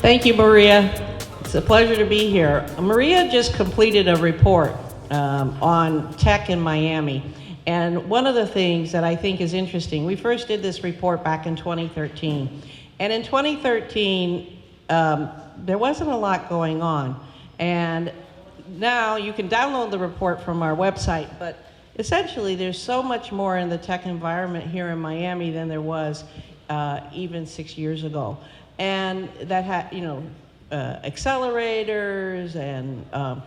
Thank you, Maria. It's a pleasure to be here. Maria just completed a report on tech in Miami. And one of the things that I think is interesting, we first did this report back in 2013. And in 2013, there wasn't a lot going on. And now you can download the report from our website, but essentially there's so much more in the tech environment here in Miami than there was even 6 years ago. And that had, accelerators and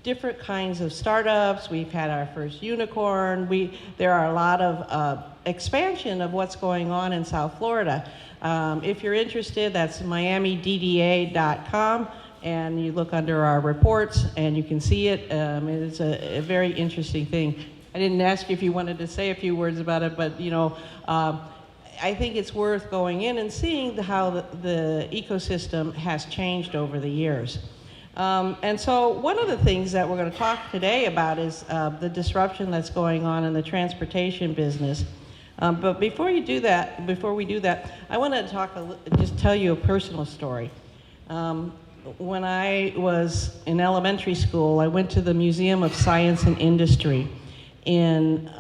different kinds of startups. We've had our first unicorn. There are a lot of expansion of what's going on in South Florida. If you're interested, that's miamidda.com, and you look under our reports and you can see it. It's a very interesting thing. I didn't ask you if you wanted to say a few words about it, but I think it's worth going in and seeing how the ecosystem has changed over the years. And so one of the things that we're going to talk today about is the disruption that's going on in the transportation business. But before we do that, I want to just tell you a personal story. When I was in elementary school, I went to the Museum of Science and Industry in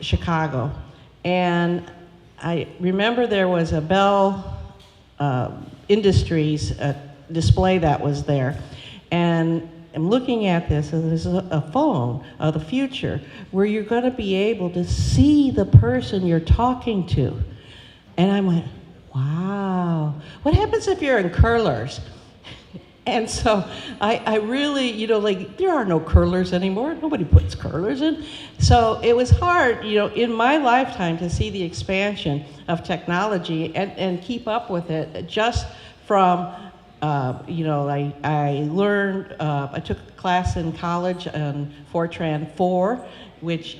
Chicago. And I remember there was a Bell Industries display that was there. And I'm looking at this, and this is a phone of the future where you're going to be able to see the person you're talking to. And I went, wow. What happens if you're in curlers? And so I really, there are no curlers anymore. Nobody puts curlers in. So it was hard, in my lifetime to see the expansion of technology and keep up with it just from, I learned, I took a class in college on Fortran 4, which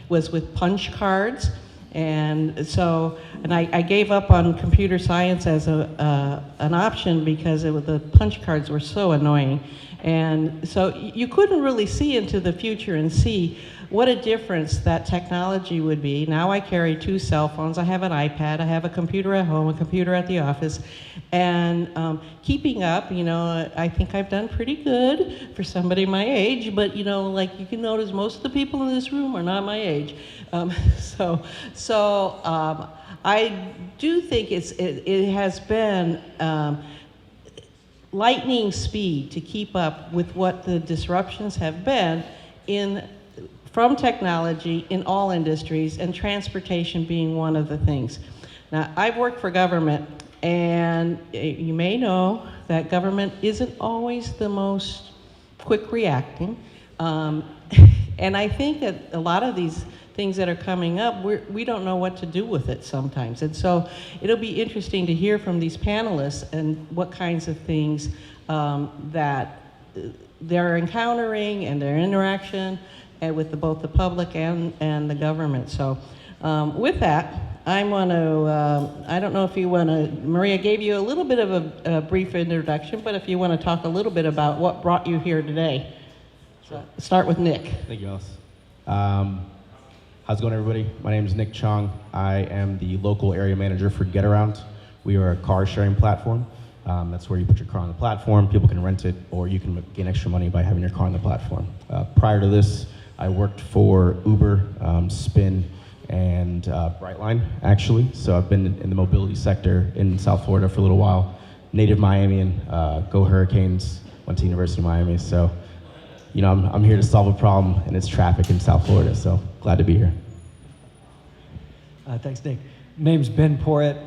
was with punch cards. And so, I gave up on computer science as an option because the punch cards were so annoying. And so you couldn't really see into the future and see what a difference that technology would be. Now I carry 2 cell phones. I have an iPad. I have a computer at home, a computer at the office. And keeping up, I think I've done pretty good for somebody my age. But, you can notice most of the people in this room are not my age. I do think it has been lightning speed to keep up with what the disruptions have been from technology in all industries, and transportation being one of the things. Now, I've worked for government, and you may know that government isn't always the most quick reacting. And I think that a lot of these things that are coming up, we don't know what to do with it sometimes. And so it'll be interesting to hear from these panelists and what kinds of things that they're encountering and their interaction with both the public and the government. So with that, I want to, I don't know if you want to, Maria gave you a little bit of a brief introduction, but if you want to talk a little bit about what brought you here today. So start with Nick. Thank you, Alice. How's it going, everybody? My name is Nick Chong. I am the local area manager for Getaround. We are a car sharing platform. That's where you put your car on the platform, people can rent it, or you can gain extra money by having your car on the platform. Prior to this, I worked for Uber, Spin, and Brightline, actually. So I've been in the mobility sector in South Florida for a little while. Native Miamian, go Hurricanes, went to University of Miami. So, I'm here to solve a problem, and it's traffic in South Florida, so glad to be here. Thanks, Nick. Name's Ben Porrett,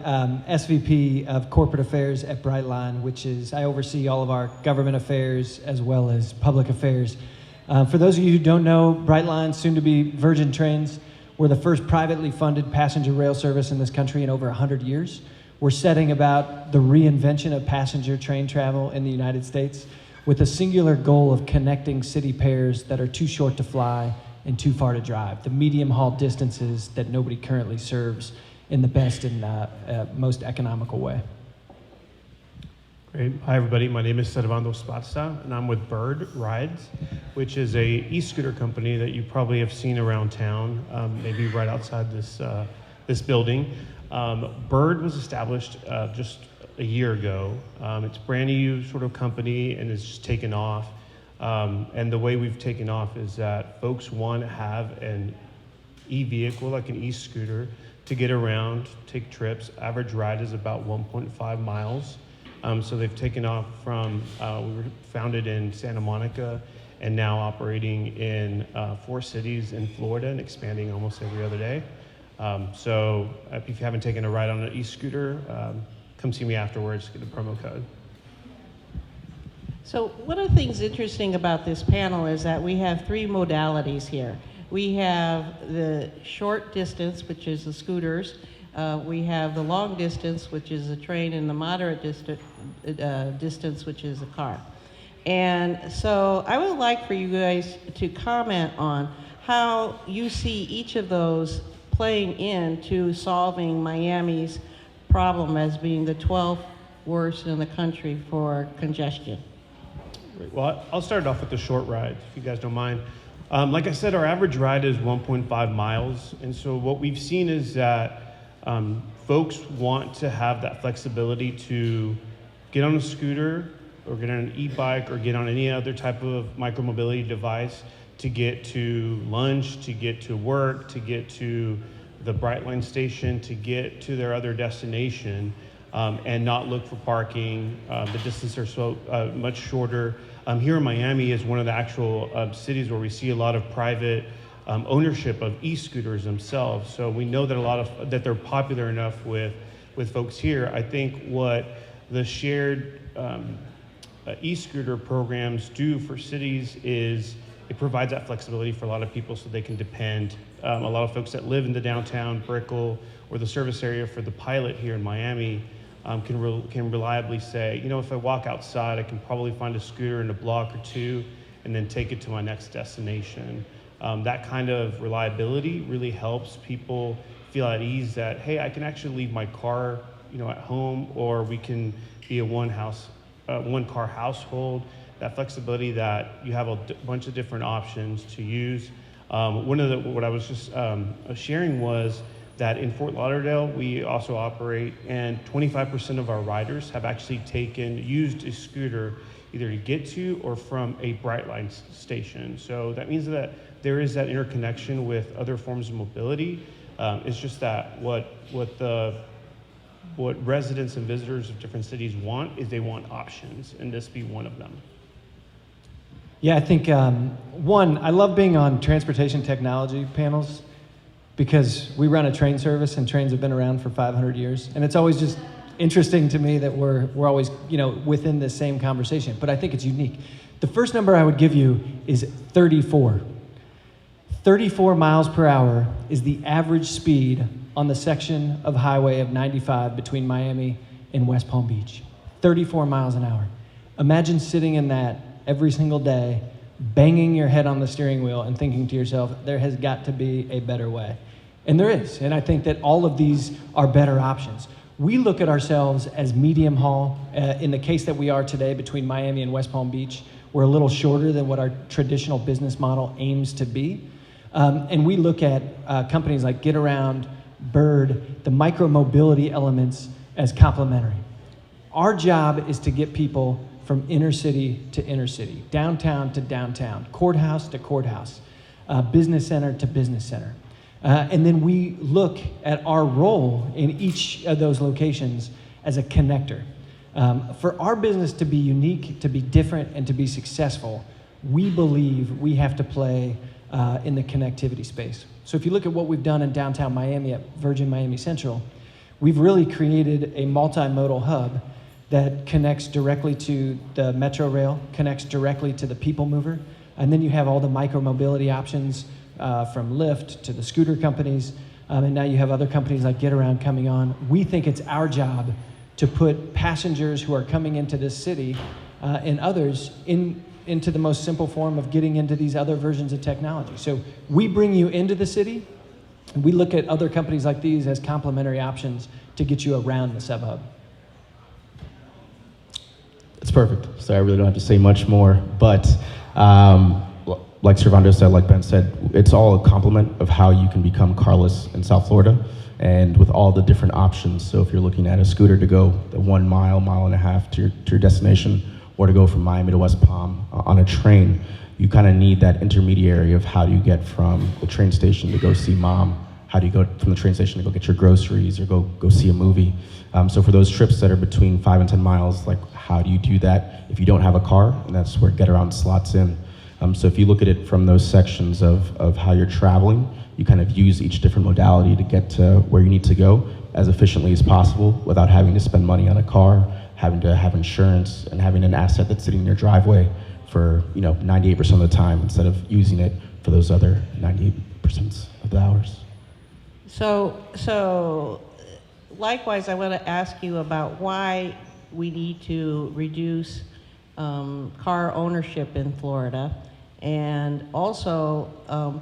SVP of Corporate Affairs at Brightline, which is, I oversee all of our government affairs as well as public affairs. For those of you who don't know, Brightline, soon to be Virgin Trains, we're the first privately funded passenger rail service in this country in over 100 years. We're setting about the reinvention of passenger train travel in the United States with a singular goal of connecting city pairs that are too short to fly and too far to drive, the medium haul distances that nobody currently serves in the best and most economical way. Great. Hi, everybody. My name is Servando Sparza, and I'm with Bird Rides, which is a e-scooter company that you probably have seen around town, maybe right outside this building. Bird was established just a year ago. It's a brand new sort of company and it's just taken off. And the way we've taken off is that folks want to have an e-vehicle, like an e-scooter, to get around, take trips. Average ride is about 1.5 miles. So they've taken off from, we were founded in Santa Monica and now operating in 4 cities in Florida and expanding almost every other day. So if you haven't taken a ride on an e-scooter, come see me afterwards, get a promo code. So one of the things interesting about this panel is that we have 3 modalities here. We have the short distance, which is the scooters. We have the long distance, which is the train, and the moderate distance, which is the car. And so I would like for you guys to comment on how you see each of those playing into solving Miami's problem as being the 12th worst in the country for congestion. Great. Well, I'll start off with the short ride, if you guys don't mind. Like I said, our average ride is 1.5 miles. And so what we've seen is that folks want to have that flexibility to get on a scooter or get on an e-bike or get on any other type of micromobility device to get to lunch, to get to work, to get to the Brightline station, to get to their other destination, and not look for parking. The distances are so much shorter. Here in Miami is one of the actual cities where we see a lot of private ownership of e-scooters themselves. So we know that that they're popular enough with folks here. I think what the shared e-scooter programs do for cities is it provides that flexibility for a lot of people so they can depend. A lot of folks that live in the downtown Brickell or the service area for the pilot here in Miami can reliably say, you know, if I walk outside, I can probably find a scooter in a block or 2 and then take it to my next destination. That kind of reliability really helps people feel at ease that, hey, I can actually leave my car, you know, at home, or we can be a one car household. That flexibility that you have a bunch of different options to use. What I was just sharing was that in Fort Lauderdale, we also operate, and 25% of our riders have actually used a scooter either to get to or from a Brightline station. So that means that there is that interconnection with other forms of mobility. It's just that what residents and visitors of different cities want is they want options, and this be one of them. Yeah, I think, one, I love being on transportation technology panels because we run a train service and trains have been around for 500 years. And it's always just interesting to me that we're always, you know, within the same conversation, but I think it's unique. The first number I would give you is 34. 34 miles per hour is the average speed on the section of highway of 95 between Miami and West Palm Beach. 34 miles an hour. Imagine sitting in that every single day, banging your head on the steering wheel and thinking to yourself, there has got to be a better way. And there is, and I think that all of these are better options. We look at ourselves as medium haul. In the case that we are today between Miami and West Palm Beach, we're a little shorter than what our traditional business model aims to be. And we look at companies like Getaround, Bird, the micro-mobility elements as complementary. Our job is to get people from inner city to inner city, downtown to downtown, courthouse to courthouse, business center to business center. And then we look at our role in each of those locations as a connector. For our business to be unique, to be different, and to be successful, we believe we have to play in the connectivity space. So if you look at what we've done in downtown Miami at Virgin Miami Central, we've really created a multimodal hub that connects directly to the Metro Rail, connects directly to the People Mover, and then you have all the micro-mobility options from Lyft to the scooter companies, and now you have other companies like Getaround coming on. We think it's our job to put passengers who are coming into this city and others into the most simple form of getting into these other versions of technology. So we bring you into the city, and we look at other companies like these as complementary options to get you around the sub-hub. It's perfect. So I really don't have to say much more. But like Servando said, like Ben said, it's all a complement of how you can become carless in South Florida. and with all the different options. So if you're looking at a scooter to go the 1 mile, mile and a half to your destination, or to go from Miami to West Palm on a train, you kind of need that intermediary of how do you get from the train station to go see mom, how do you go from the train station to go get your groceries or go see a movie. So for those trips that are between 5 and 10 miles, like how do you do that if you don't have a car? And that's where Getaround slots in. So if you look at it from those sections of how you're traveling, you kind of use each different modality to get to where you need to go as efficiently as possible without having to spend money on a car, having to have insurance, and having an asset that's sitting in your driveway for 98% of the time instead of using it for those other 98% of the hours. So likewise, I want to ask you about why we need to reduce car ownership in Florida, and also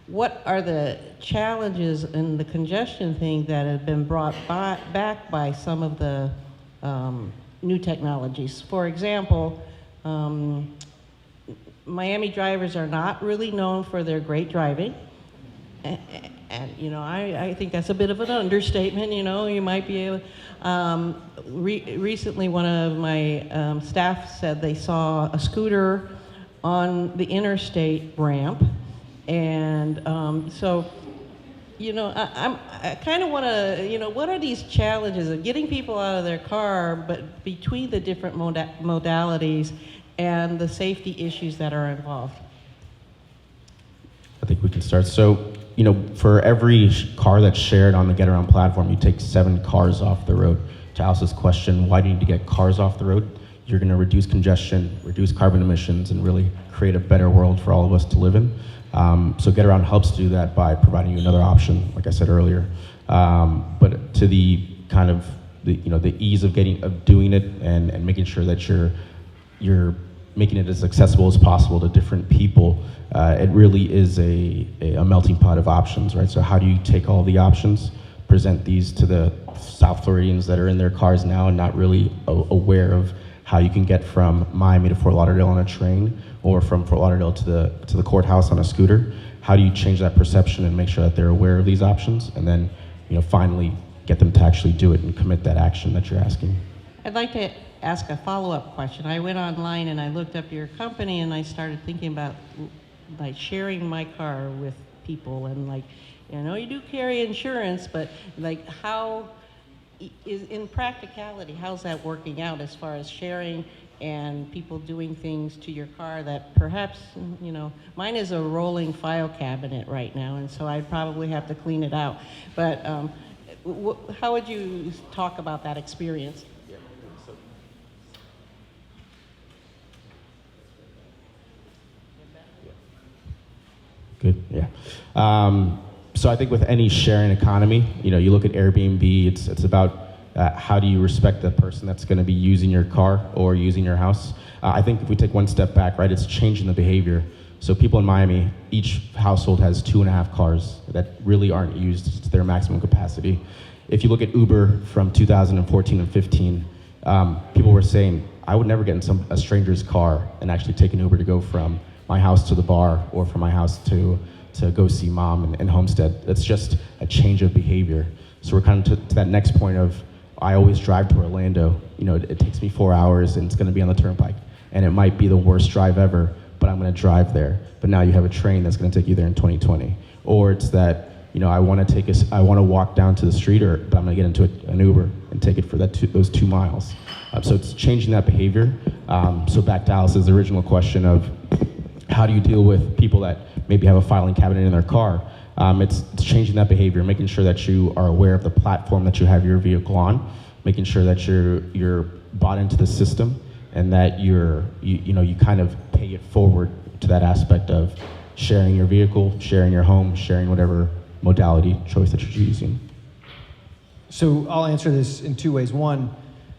what are the challenges in the congestion thing that have been brought back by some of the new technologies. For example, Miami drivers are not really known for their great driving. And I think that's a bit of an understatement. You might be able. Recently, one of my staff said they saw a scooter on the interstate ramp, and so. I kind of want to, what are these challenges of getting people out of their car, but between the different modalities and the safety issues that are involved? I think we can start. So, for every car that's shared on the Getaround platform, you take 7 cars off the road. To Alice's question, why do you need to get cars off the road? You're going to reduce congestion, reduce carbon emissions, and really create a better world for all of us to live in. So Getaround helps do that by providing you another option, like I said earlier. But to the kind of the ease of doing it and making sure that you're making it as accessible as possible to different people, it really is a melting pot of options, right? So how do you take all the options, present these to the South Floridians that are in their cars now and not really aware of how you can get from Miami to Fort Lauderdale on a train, or from Fort Lauderdale to the courthouse on a scooter? How do you change that perception and make sure that they're aware of these options, and then finally get them to actually do it and commit that action that you're asking? I'd like to ask a follow-up question. I went online and I looked up your company and I started thinking about like sharing my car with people, and like, you do carry insurance, but like how is in practicality, how's that working out as far as sharing and people doing things to your car that perhaps, mine is a rolling file cabinet right now, and so I'd probably have to clean it out. But how would you talk about that experience? Good, yeah. So I think with any sharing economy, you look at Airbnb, it's about how do you respect the person that's going to be using your car or using your house. I think if we take one step back, right, it's changing the behavior. So people in Miami, each household has 2.5 cars that really aren't used to their maximum capacity. If you look at Uber from 2014 and 15, people were saying, I would never get in a stranger's car and actually take an Uber to go from my house to the bar or from my house to go see mom in Homestead. It's just a change of behavior. So we're kind of to that next point of, I always drive to Orlando. It takes me 4 hours and it's going to be on the turnpike. And it might be the worst drive ever, but I'm going to drive there. But now you have a train that's going to take you there in 2020. Or it's that, I want to walk down to the street, but I'm going to get into an Uber and take it for those 2 miles. So it's changing that behavior. So back to Alice's original question of, how do you deal with people that maybe have a filing cabinet in their car? It's changing that behavior, making sure that you are aware of the platform that you have your vehicle on, making sure that you're bought into the system, and that you kind of pay it forward to that aspect of sharing your vehicle, sharing your home, sharing whatever modality choice that you're using. So I'll answer this in 2 ways. One,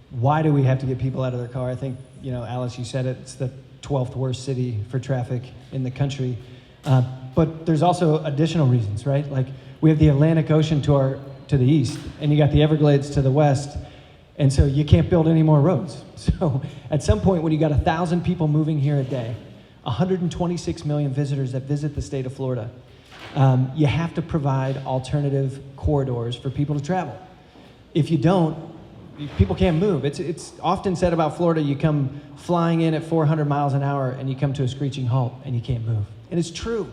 why do we have to get people out of their car? I think, Alice, you said it, it's the 12th worst city for traffic in the country. But there's also additional reasons, right? Like, we have the Atlantic Ocean to the east, and you got the Everglades to the west, and so you can't build any more roads. So at some point, when you got 1,000 people moving here a day, 126 million visitors that visit the state of Florida, You have to provide alternative corridors for people to travel. If you don't, people can't move. It's often said about Florida, you come flying in at 400 miles an hour and you come to a screeching halt and you can't move. And it's true.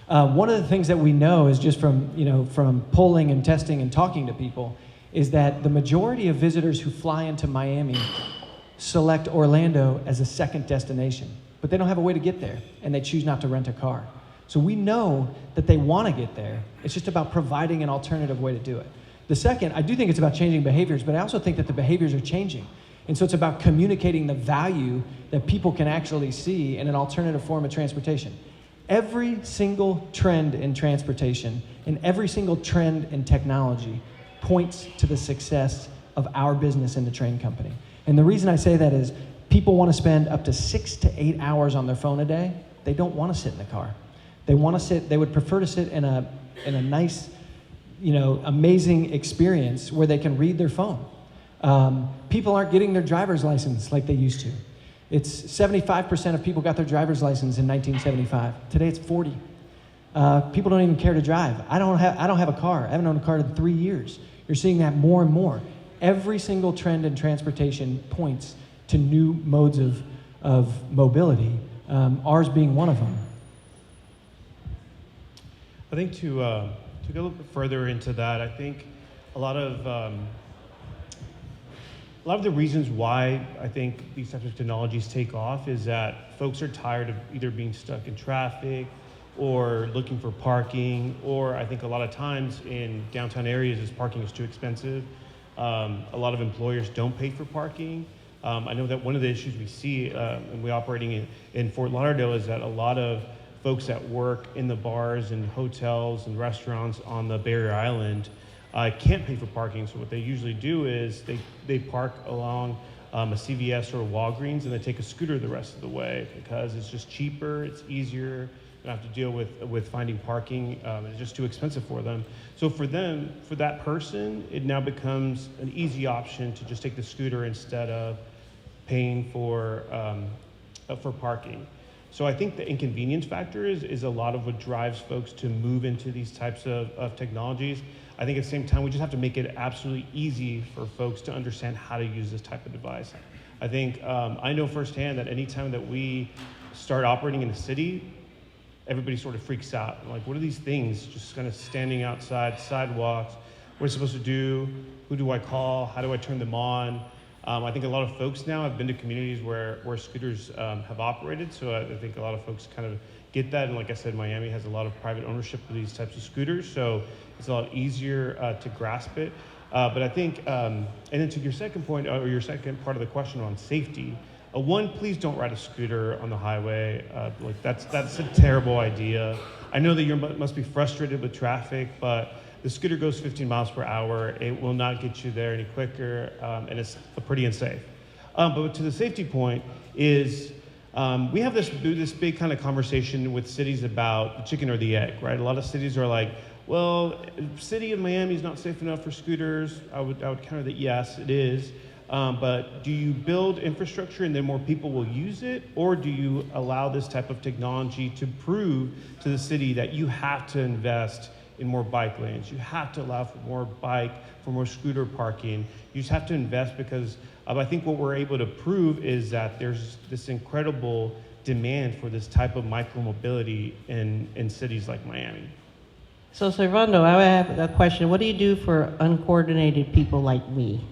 One of the things that we know is just from polling and testing and talking to people is that the majority of visitors who fly into Miami select Orlando as a second destination, but they don't have a way to get there and they choose not to rent a car. So we know that they want to get there. It's just about providing an alternative way to do it. The second, I do think it's about changing behaviors, but I also think that the behaviors are changing. And so it's about communicating the value that people can actually see in an alternative form of transportation. Every single trend in transportation and every single trend in technology points to the success of our business in the train company. And the reason I say that is people want to spend up to 6 to 8 hours on their phone a day. They don't want to sit in the car. They would prefer to sit in a nice, amazing experience where they can read their phone. People aren't getting their driver's license like they used to. It's 75% of people got their driver's license in 1975. Today it's 40. People don't even care to drive. I don't have a car. I haven't owned a car in 3 years. You're seeing that more and more. Every single trend in transportation points to new modes of mobility, ours being one of them. I think to go a little bit further into that, I think a lot of the reasons why I think these types of technologies take off is that folks are tired of either being stuck in traffic or looking for parking, or I think a lot of times in downtown areas parking is too expensive. A lot of employers don't pay for parking. I know that one of the issues we see, and we're operating in Fort Lauderdale, is that a lot of folks that work in the bars and hotels and restaurants on the Barrier Island can't pay for parking. So what they usually do is they park along a CVS or a Walgreens and they take a scooter the rest of the way because it's just cheaper, it's easier. They don't have to deal with finding parking. It's just too expensive for them. So for that person, it now becomes an easy option to just take the scooter instead of paying for parking. So I think the inconvenience factor is a lot of what drives folks to move into these types of technologies. I think at the same time, we just have to make it absolutely easy for folks to understand how to use this type of device. I think I know firsthand that anytime that we start operating in a city, everybody sort of freaks out. Like, what are these things just kind of standing outside sidewalks? What are I supposed to do? Who do I call? How do I turn them on? I think a lot of folks now have been to communities where scooters have operated, so I think a lot of folks kind of get that. And like I said, Miami has a lot of private ownership of these types of scooters, so it's a lot easier to grasp it. But I think, and then to your second point, or your second part of the question on safety, one, please don't ride a scooter on the highway. Like that's a terrible idea. I know that you must be frustrated with traffic, but the scooter goes 15 miles per hour. It will not get you there any quicker, and it's pretty unsafe. But to the safety point is, we have this big kind of conversation with cities about the chicken or the egg, right? A lot of cities are like, well, city of Miami is not safe enough for scooters. I would counter that yes, it is. But do you build infrastructure and then more people will use it? Or do you allow this type of technology to prove to the city that you have to invest in more bike lanes? You have to allow for more scooter parking. You just have to invest because I think what we're able to prove is that there's this incredible demand for this type of micromobility in cities like Miami. So, Servando, I have a question. What do you do for uncoordinated people like me?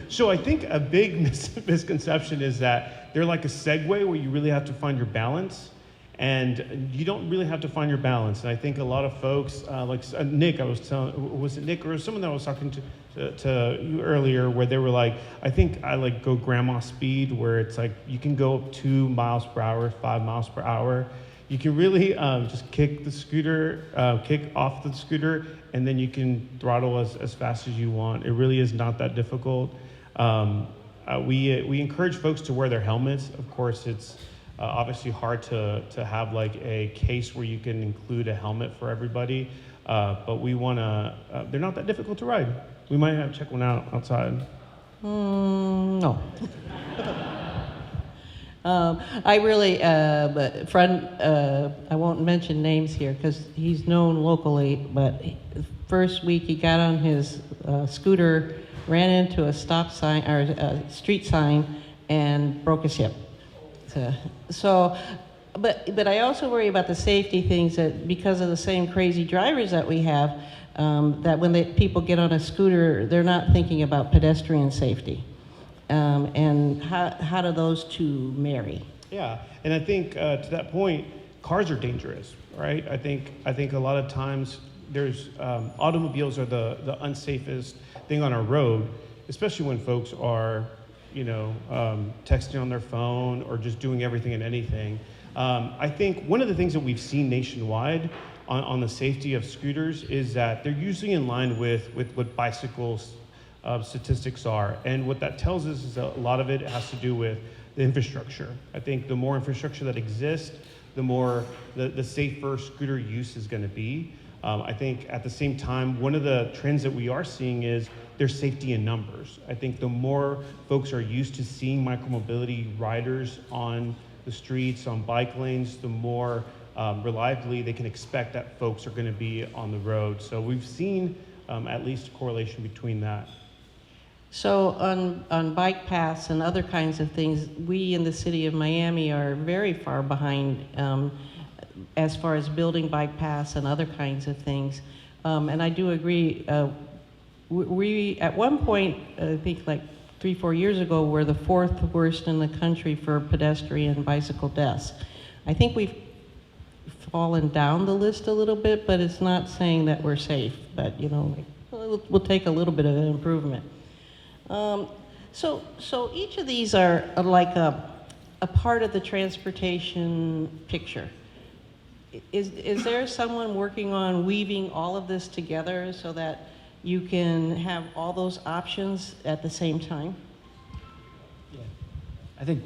So I think a big misconception is that they're like a Segway where you really have to find your balance, and you don't really have to find your balance. And I think a lot of folks, like Nick, was it Nick or someone that I was talking to you earlier, where they were like, I think I like go grandma speed, where it's like you can go up 2 miles per hour, 5 miles per hour. You can really just kick off the scooter, and then you can throttle as fast as you want. It really is not that difficult. We encourage folks to wear their helmets. Of course, it's obviously hard to have like a case where you can include a helmet for everybody, but we want to, they're not that difficult to ride. We might have to check one out outside. No. I really, I won't mention names here because he's known locally, but first week he got on his scooter, ran into a stop sign or a street sign, and broke his hip. But I also worry about the safety things that because of the same crazy drivers that we have, that when people get on a scooter, they're not thinking about pedestrian safety. And how do those two marry? Yeah, and I think to that point, cars are dangerous, right? I think a lot of times there's automobiles are the unsafest thing on our road, especially when folks are, texting on their phone or just doing everything and anything. I think one of the things that we've seen nationwide on the safety of scooters is that they're usually in line with what bicycles statistics are. And what that tells us is that a lot of it has to do with the infrastructure. I think the more infrastructure that exists, the more the safer scooter use is going to be. I think at the same time, one of the trends that we are seeing is there's safety in numbers. I think the more folks are used to seeing micromobility riders on the streets, on bike lanes, the more reliably they can expect that folks are going to be on the road. So we've seen at least a correlation between that. So on bike paths and other kinds of things, we in the city of Miami are very far behind as far as building bike paths and other kinds of things. And I do agree, we at one point, I think like 3-4 years ago, were the 4th worst in the country for pedestrian bicycle deaths. I think we've fallen down the list a little bit, but it's not saying that we're safe, but we'll take a little bit of an improvement. So each of these are like a part of the transportation picture. Is there someone working on weaving all of this together so that you can have all those options at the same time? Yeah. I think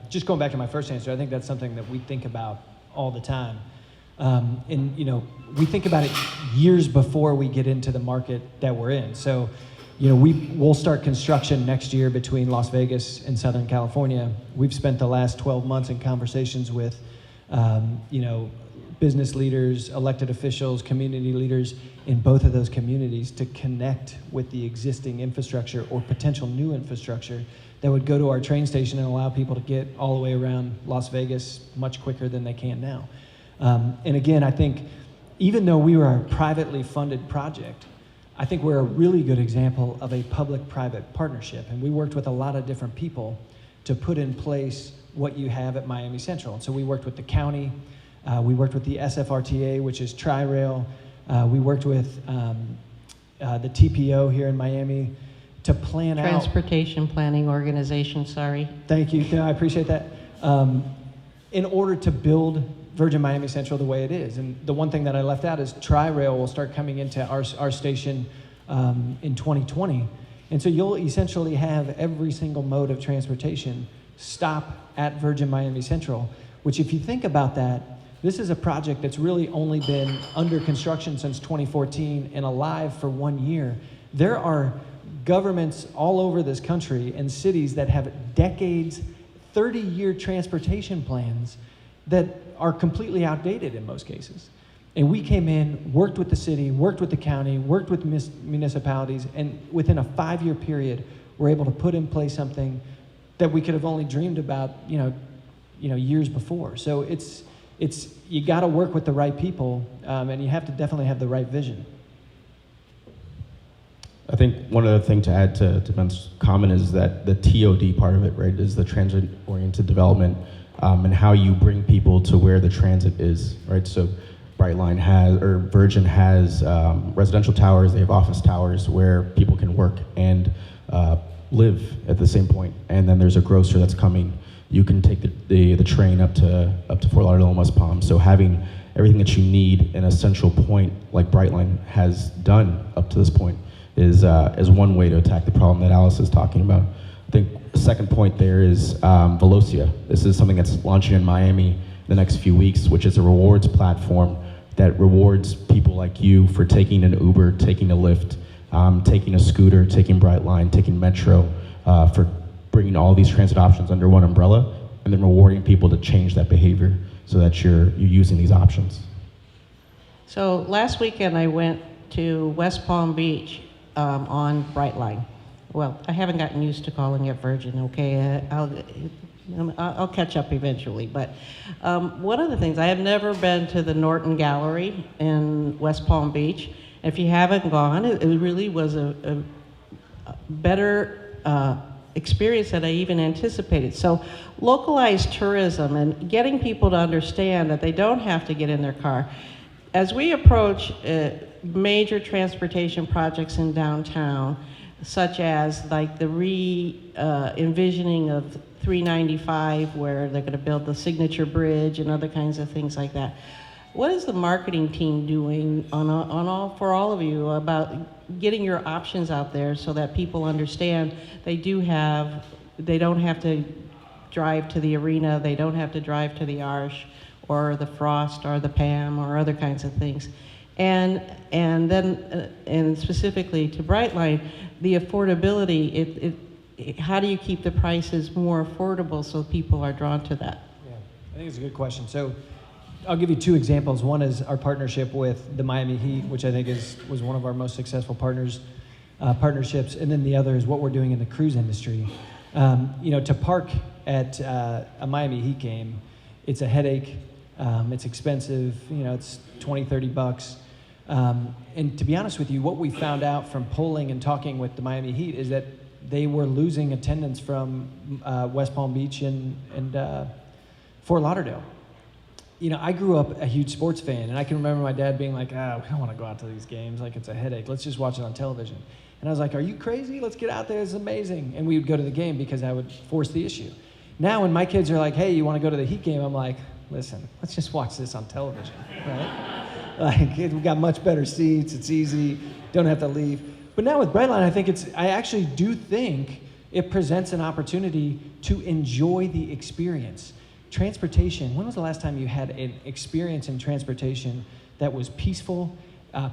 just going back to my first answer, I think that's something that we think about all the time. And we think about it years before we get into the market that we're in. So we'll start construction next year between Las Vegas and Southern California. We've spent the last 12 months in conversations with, business leaders, elected officials, community leaders in both of those communities to connect with the existing infrastructure or potential new infrastructure that would go to our train station and allow people to get all the way around Las Vegas much quicker than they can now. And again, I think even though we were a privately funded project, I think we're a really good example of a public-private partnership. And we worked with a lot of different people to put in place what you have at Miami Central. And so we worked with the county, we worked with the SFRTA, which is Tri-Rail, we worked with the TPO here in Miami to plan out. Transportation Planning Organization, sorry. Thank you, I appreciate that. In order to build Virgin Miami Central the way it is. And the one thing that I left out is Tri-Rail will start coming into our station in 2020. And so you'll essentially have every single mode of transportation stop at Virgin Miami Central, which if you think about that, this is a project that's really only been under construction since 2014 and alive for 1 year. There are governments all over this country and cities that have decades, 30-year transportation plans that are completely outdated in most cases. And we came in, worked with the city, worked with the county, worked with municipalities, and within a 5-year period, we're able to put in place something that we could have only dreamed about, years before. So it's you got to work with the right people, and you have to definitely have the right vision. I think one other thing to add to Ben's comment is that the TOD part of it, right, is the transit-oriented development, and how you bring people to where the transit is, right? So Virgin has residential towers, they have office towers where people can work and live at the same point. And then there's a grocer that's coming. You can take the train up to Fort Lauderdale, West Palm. So having everything that you need in a central point like Brightline has done up to this point is one way to attack the problem that Alice is talking about. I think the second point there is Velocia. This is something that's launching in Miami the next few weeks, which is a rewards platform that rewards people like you for taking an Uber, taking a Lyft, taking a scooter, taking Brightline, taking Metro, for bringing all these transit options under one umbrella. And and then rewarding people to change that behavior so that you're using these options. So last weekend I went to West Palm Beach on Brightline. Well, I haven't gotten used to calling it Virgin, okay? I'll catch up eventually. But one of the things, I have never been to the Norton Gallery in West Palm Beach. If you haven't gone, it really was a better experience than I even anticipated. So localized tourism and getting people to understand that they don't have to get in their car. As we approach major transportation projects in downtown, such as like the envisioning of 395, where they're going to build the signature bridge and other kinds of things like that. What is the marketing team doing for all of you about getting your options out there so that people understand they don't have to drive to the arena, they don't have to drive to the Arch or the Frost or the Pam or other kinds of things. And then specifically to Brightline, the affordability, how do you keep the prices more affordable so people are drawn to that? Yeah, I think it's a good question. So I'll give you two examples. One is our partnership with the Miami Heat, which I think was one of our most successful partnerships. And then the other is what we're doing in the cruise industry. To park at a Miami Heat game, it's a headache. It's expensive. It's $20-$30. And to be honest with you, what we found out from polling and talking with the Miami Heat is that they were losing attendance from West Palm Beach and Fort Lauderdale. I grew up a huge sports fan, and I can remember my dad being like, we don't want to go out to these games. Like, it's a headache. Let's just watch it on television. And I was like, are you crazy? Let's get out there. It's amazing. And we would go to the game because I would force the issue. Now when my kids are like, hey, you want to go to the Heat game? I'm like, listen, let's just watch this on television, right? Like, we've got much better seats. It's easy. Don't have to leave. But now with Brightline, I actually do think it presents an opportunity to enjoy the experience. Transportation, when was the last time you had an experience in transportation that was peaceful,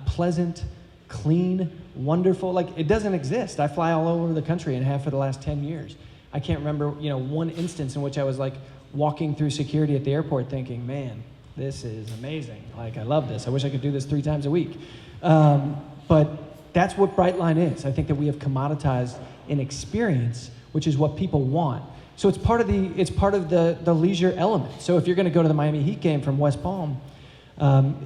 pleasant, clean, wonderful? Like, it doesn't exist. I fly all over the country and have for the last 10 years. I can't remember, one instance in which I was like walking through security at the airport thinking, man, this is amazing. Like, I love this. I wish I could do this 3 times a week. But that's what Brightline is. I think that we have commoditized an experience, which is what people want. So it's part of the leisure element. So if you're going to go to the Miami Heat game from West Palm,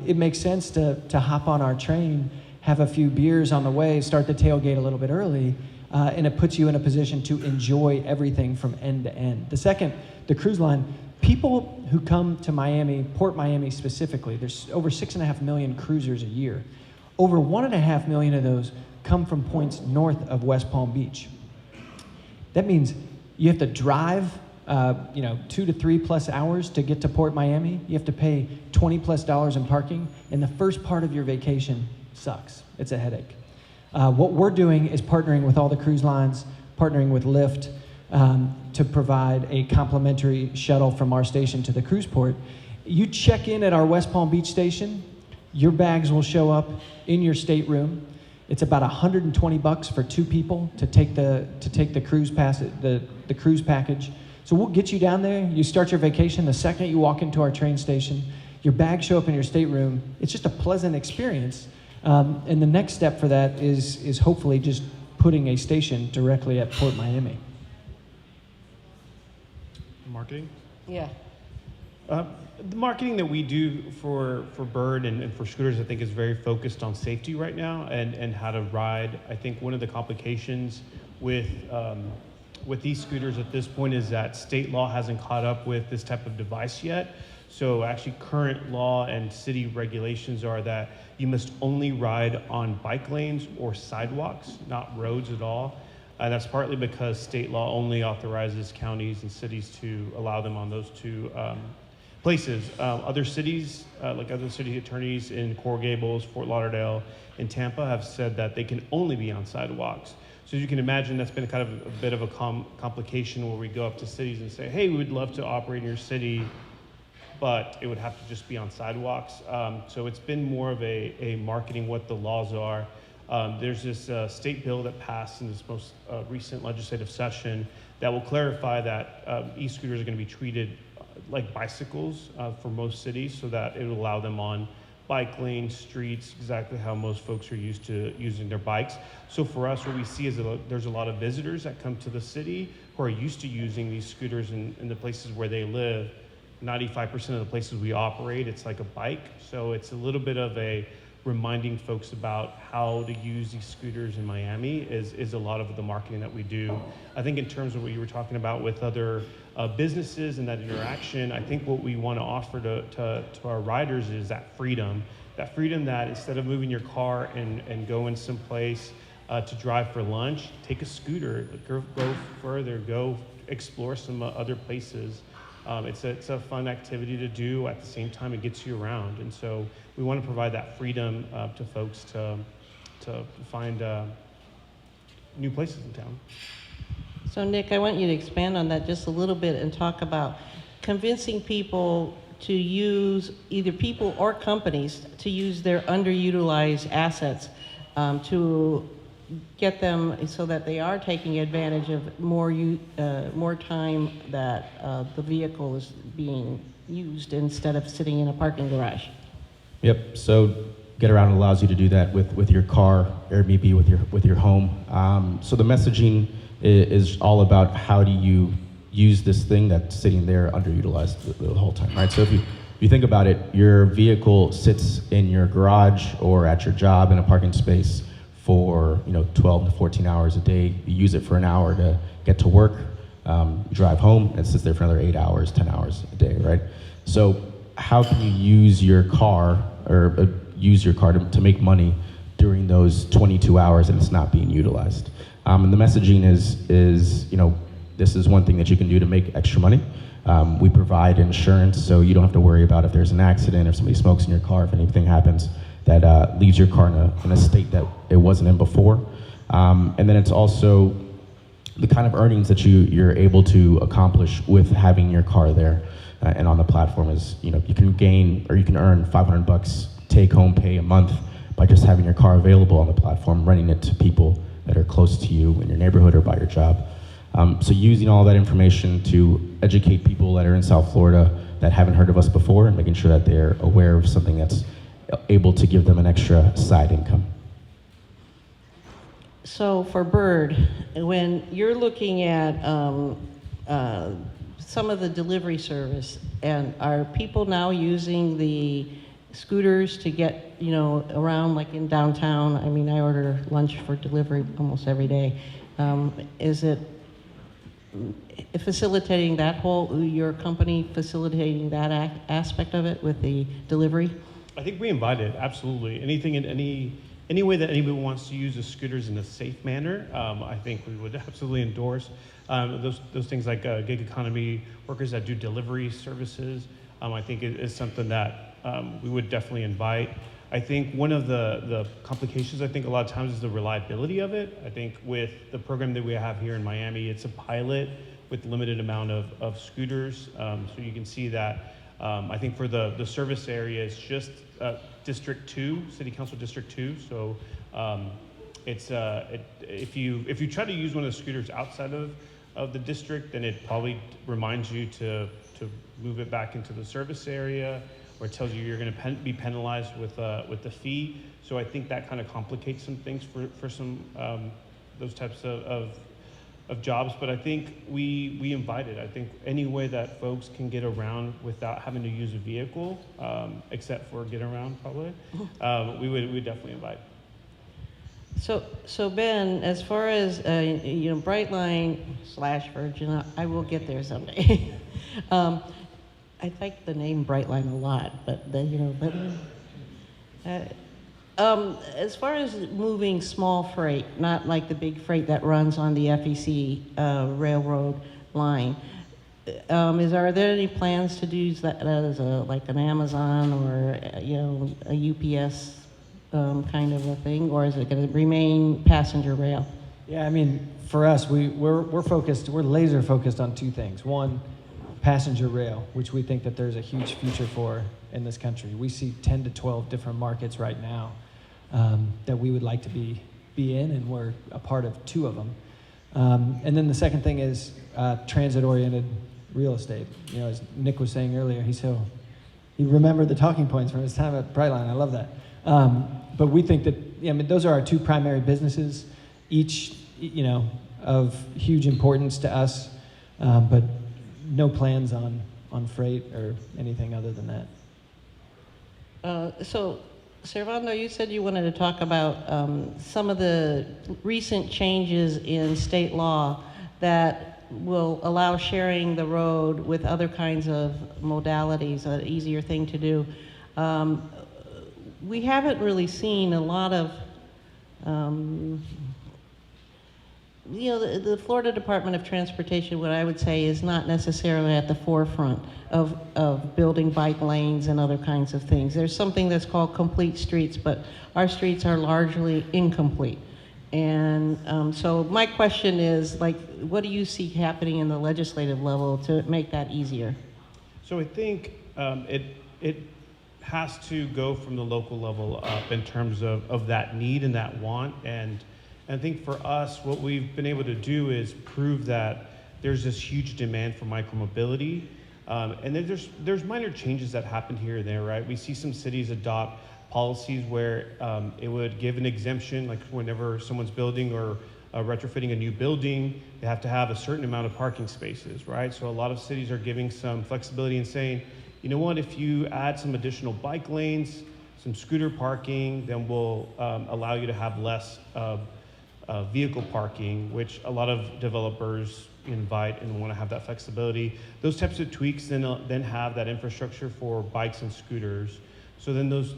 it makes sense to hop on our train, have a few beers on the way, start the tailgate a little bit early, and it puts you in a position to enjoy everything from end to end. The second, the cruise line. People who come to Miami, Port Miami specifically, there's over 6.5 million cruisers a year. Over 1.5 million of those come from points north of West Palm Beach. That means you have to drive 2 to 3 plus hours to get to Port Miami. You have to pay $20+ in parking, and the first part of your vacation sucks. It's a headache. What we're doing is partnering with all the cruise lines, partnering with Lyft to provide a complimentary shuttle from our station to the cruise port. You check in at our West Palm Beach station, your bags will show up in your stateroom. It's about $120 for 2 people to take the cruise the cruise package. So we'll get you down there. You start your vacation the second you walk into our train station. Your bags show up in your stateroom. It's just a pleasant experience. And the next step for that is hopefully just putting a station directly at Port Miami. Marketing? Yeah. The marketing that we do for Bird and for scooters, I think, is very focused on safety right now and how to ride. I think one of the complications with these scooters at this point is that state law hasn't caught up with this type of device yet. So actually current law and city regulations are that you must only ride on bike lanes or sidewalks, not roads at all. And that's partly because state law only authorizes counties and cities to allow them on those 2 places. Other cities, like other city attorneys in Coral Gables, Fort Lauderdale, and Tampa have said that they can only be on sidewalks. So as you can imagine, that's been kind of a bit of a complication where we go up to cities and say, hey, we would love to operate in your city, but it would have to just be on sidewalks. So it's been more of a marketing what the laws are. There's this state bill that passed in this most recent legislative session that will clarify that e-scooters are going to be treated like bicycles for most cities, so that it will allow them on bike lanes, streets, exactly how most folks are used to using their bikes. So for us, what we see is there's a lot of visitors that come to the city who are used to using these scooters in the places where they live. 95% of the places we operate, it's like a bike. So it's a little bit of a reminding folks about how to use these scooters in Miami is a lot of the marketing that we do. I think in terms of what you were talking about with other businesses and that interaction, I think what we want to offer to our riders is that freedom that instead of moving your car and going someplace to drive for lunch, take a scooter, go further, go explore some other places. It's a fun activity to do. At the same time, it gets you around, and so we want to provide that freedom to folks to find new places in town. So Nick, I want you to expand on that just a little bit and talk about convincing people to use, either people or companies, to use their underutilized assets to get them so that they are taking advantage of more time that the vehicle is being used instead of sitting in a parking garage. Yep. So Getaround allows you to do that with your car, Airbnb with your home. So the messaging is all about how do you use this thing that's sitting there underutilized the whole time, right? So if you think about it, your vehicle sits in your garage or at your job in a parking space for 12 to 14 hours a day. You use it for an hour to get to work, you drive home, and it sits there for another 8 hours, 10 hours a day, right? So how can you use your car to make money during those 22 hours that it's not being utilized? And the messaging is this is one thing that you can do to make extra money. We provide insurance, so you don't have to worry about if there's an accident, if somebody smokes in your car, if anything happens that leaves your car in a state that it wasn't in before. And then it's also the kind of earnings that you're able to accomplish with having your car there and on the platform is, you can earn $500 take home pay a month by just having your car available on the platform, renting it to people that are close to you in your neighborhood or by your job. So using all that information to educate people that are in South Florida that haven't heard of us before and making sure that they're aware of something that's able to give them an extra side income. So for Bird, when you're looking at some of the delivery service, and are people now using the scooters to get around, like in downtown? I mean, I order lunch for delivery almost every day. Is it facilitating that your company facilitating that aspect of it with the delivery? I think we invite it, absolutely. Anything in any way that anybody wants to use the scooters in a safe manner, I think we would absolutely endorse. Those things like gig economy workers that do delivery services, I think it is something that we would definitely invite. I think one of the complications, I think a lot of times, is the reliability of it. I think with the program that we have here in Miami, it's a pilot with limited amount of scooters. So you can see that. I think for the service area, it's just District 2, City Council District 2. So if you try to use one of the scooters outside of the district, then it probably reminds you to move it back into the service area, or it tells you you're going to be penalized with the fee. So I think that kind of complicates some things for some those types of jobs. But I think we invite it. I think any way that folks can get around without having to use a vehicle, except for Getaround probably, we would definitely invite. So Ben, as far as Brightline / Virgin, I will get there someday. I like the name Brightline a lot, but as far as moving small freight, not like the big freight that runs on the FEC railroad line, are there any plans to do that as like an Amazon or a UPS kind of a thing, or is it going to remain passenger rail? Yeah, I mean, for us, we're laser focused on two things. One, passenger rail, which we think that there's a huge future for in this country. We see 10 to 12 different markets right now that we would like to be in, and we're a part of 2 of them. And then the second thing is transit-oriented real estate. You know, as Nick was saying earlier, he remembered the talking points from his time at Brightline. I love that. But we think that, I mean, those are our 2 primary businesses, each, you know, of huge importance to us, but no plans on freight or anything other than that. So, Servando, you said you wanted to talk about some of the recent changes in state law that will allow sharing the road with other kinds of modalities, an easier thing to do. We haven't really seen a lot of, you know, the Florida Department of Transportation, what I would say, is not necessarily at the forefront of building bike lanes and other kinds of things. There's something that's called complete streets, but our streets are largely incomplete. And so my question is, like, what do you see happening in the legislative level to make that easier? So I think it has to go from the local level up in terms of that need and that want. And I think for us, what we've been able to do is prove that there's this huge demand for micromobility. And then there's minor changes that happen here and there, right? We see some cities adopt policies where it would give an exemption, like whenever someone's building or retrofitting a new building, they have to have a certain amount of parking spaces, right? So a lot of cities are giving some flexibility and saying, you know what, if you add some additional bike lanes, some scooter parking, then we'll allow you to have less vehicle parking, which a lot of developers invite and want to have that flexibility. Those types of tweaks then have that infrastructure for bikes and scooters. So then those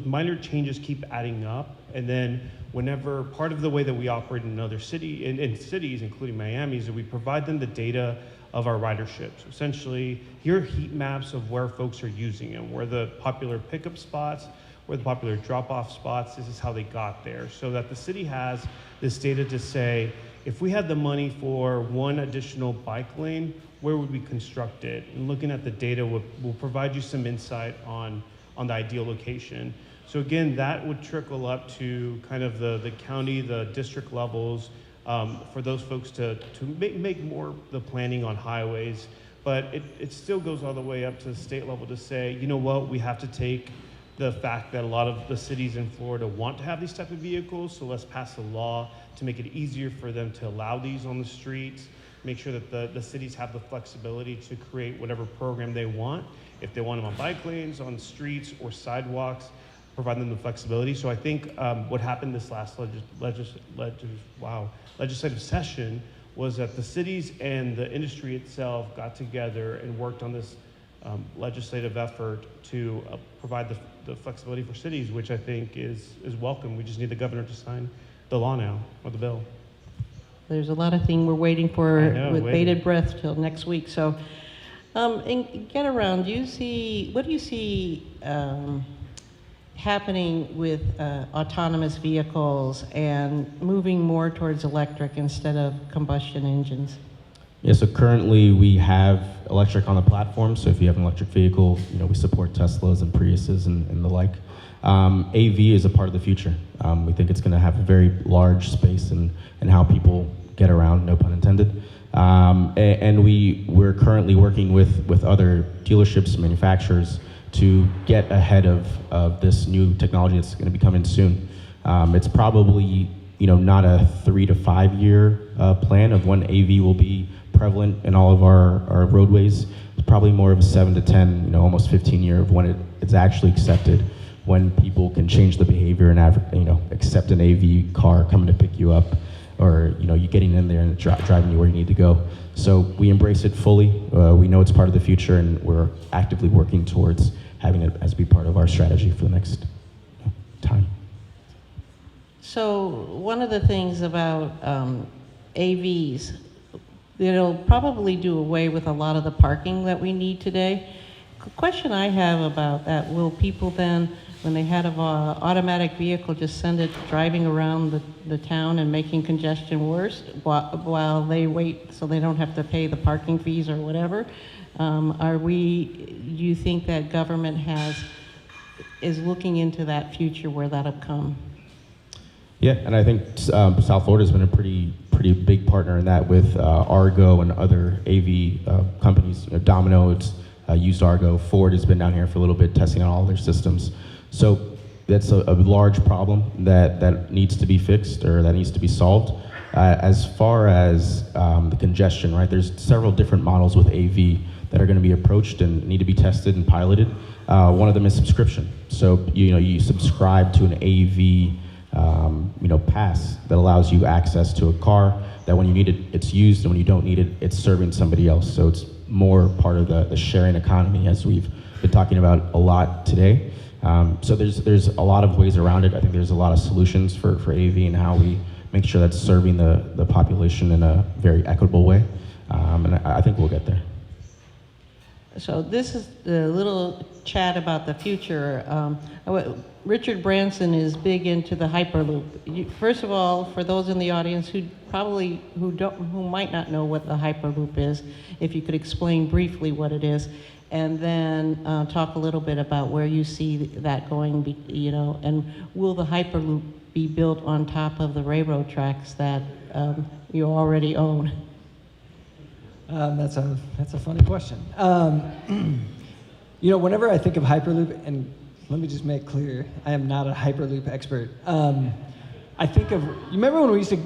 minor changes keep adding up, and then whenever part of the way that we operate in another city, in cities, including Miami, is that we provide them the data of our ridership. So essentially, here are heat maps of where folks are using them, where the popular pickup spots, where the popular drop-off spots, this is how they got there. So that the city has this data to say, if we had the money for one additional bike lane, where would we construct it? And looking at the data will provide you some insight on the ideal location. So again, that would trickle up to kind of the county, the district levels, for those folks to make more the planning on highways. But it still goes all the way up to the state level to say, you know what, we have to take the fact that a lot of the cities in Florida want to have these type of vehicles, so let's pass a law to make it easier for them to allow these on the streets, make sure that the cities have the flexibility to create whatever program they want. If they want them on bike lanes, on streets, or sidewalks, provide them the flexibility. So I think what happened this last legislative session was that the cities and the industry itself got together and worked on this legislative effort to provide the flexibility for cities, which I think is welcome. We just need the governor to sign the law now, or the bill. There's a lot of things we're waiting for with bated breath till next week. So, in Getaround, what do you see happening with autonomous vehicles and moving more towards electric instead of combustion engines? Yeah, so currently we have electric on the platform. So if you have an electric vehicle, you know, we support Teslas and Priuses and the like. AV is a part of the future. We think it's going to have a very large space in how people get around, no pun intended. And we're currently working with other dealerships, manufacturers, to get ahead of this new technology that's going to be coming soon. It's probably, you know, not a 3 to 5 year plan of when AV will be prevalent in all of our roadways. It's probably more of a 7 to 10, you know, almost 15 year of when it's actually accepted, when people can change the behavior and accept an AV car coming to pick you up, or you know, you getting in there and driving you where you need to go. So we embrace it fully. We know it's part of the future, and we're actively working towards having it as be part of our strategy for the next time. So one of the things about AVs, it'll probably do away with a lot of the parking that we need today. The question I have about that, will people then, when they had an automatic vehicle, just send it driving around the town and making congestion worse while they wait so they don't have to pay the parking fees or whatever? Do you think that government is looking into that future where that'll come? Yeah, and I think South Florida has been a pretty big partner in that with Argo and other AV companies. You know, Domino, it's used Argo. Ford has been down here for a little bit testing on all their systems. So that's a large problem that needs to be fixed or that needs to be solved. As far as the congestion, right? There's several different models with AV that are going to be approached and need to be tested and piloted. One of them is subscription. So you subscribe to an AV pass that allows you access to a car that when you need it, it's used, and when you don't need it, it's serving somebody else. So it's more part of the sharing economy, as we've been talking about a lot today. So there's a lot of ways around it. I think there's a lot of solutions for AV and how we make sure that's serving the population in a very equitable way. And I think we'll get there. So this is the little chat about the future. Richard Branson is big into the Hyperloop. First of all, for those in the audience who might not know what the Hyperloop is, if you could explain briefly what it is, and then talk a little bit about where you see that going. And will the Hyperloop be built on top of the railroad tracks that you already own? That's a funny question. Whenever I think of Hyperloop, and let me just make clear, I am not a Hyperloop expert. I think of, you remember when we used to,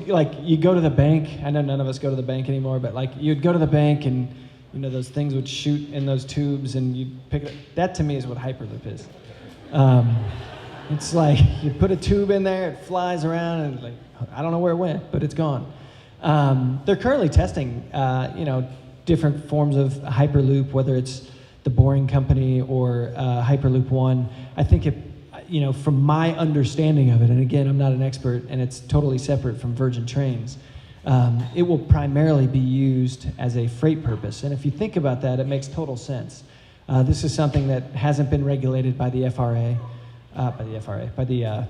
you go to the bank? I know none of us go to the bank anymore, but you'd go to the bank and, those things would shoot in those tubes and you'd pick it up. That to me is what Hyperloop is. It's like you put a tube in there, it flies around, and I don't know where it went, but it's gone. They're currently testing, different forms of Hyperloop, whether it's the Boring Company or Hyperloop One. I think from my understanding of it, and again, I'm not an expert, and it's totally separate from Virgin Trains, it will primarily be used as a freight purpose. And if you think about that, it makes total sense. This is something that hasn't been regulated by the FRA, by the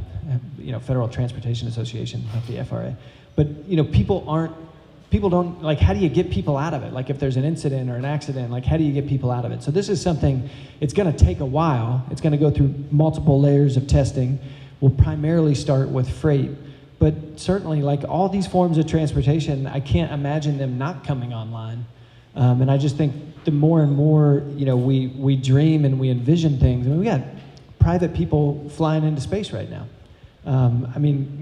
Federal Transportation Association, not the FRA. But people don't, how do you get people out of it? If there's an incident or an accident, how do you get people out of it? So this is something, it's going to take a while. It's going to go through multiple layers of testing. We'll primarily start with freight. But certainly, all these forms of transportation, I can't imagine them not coming online. And I just think the more and more, we dream and we envision things. I mean, we got private people flying into space right now.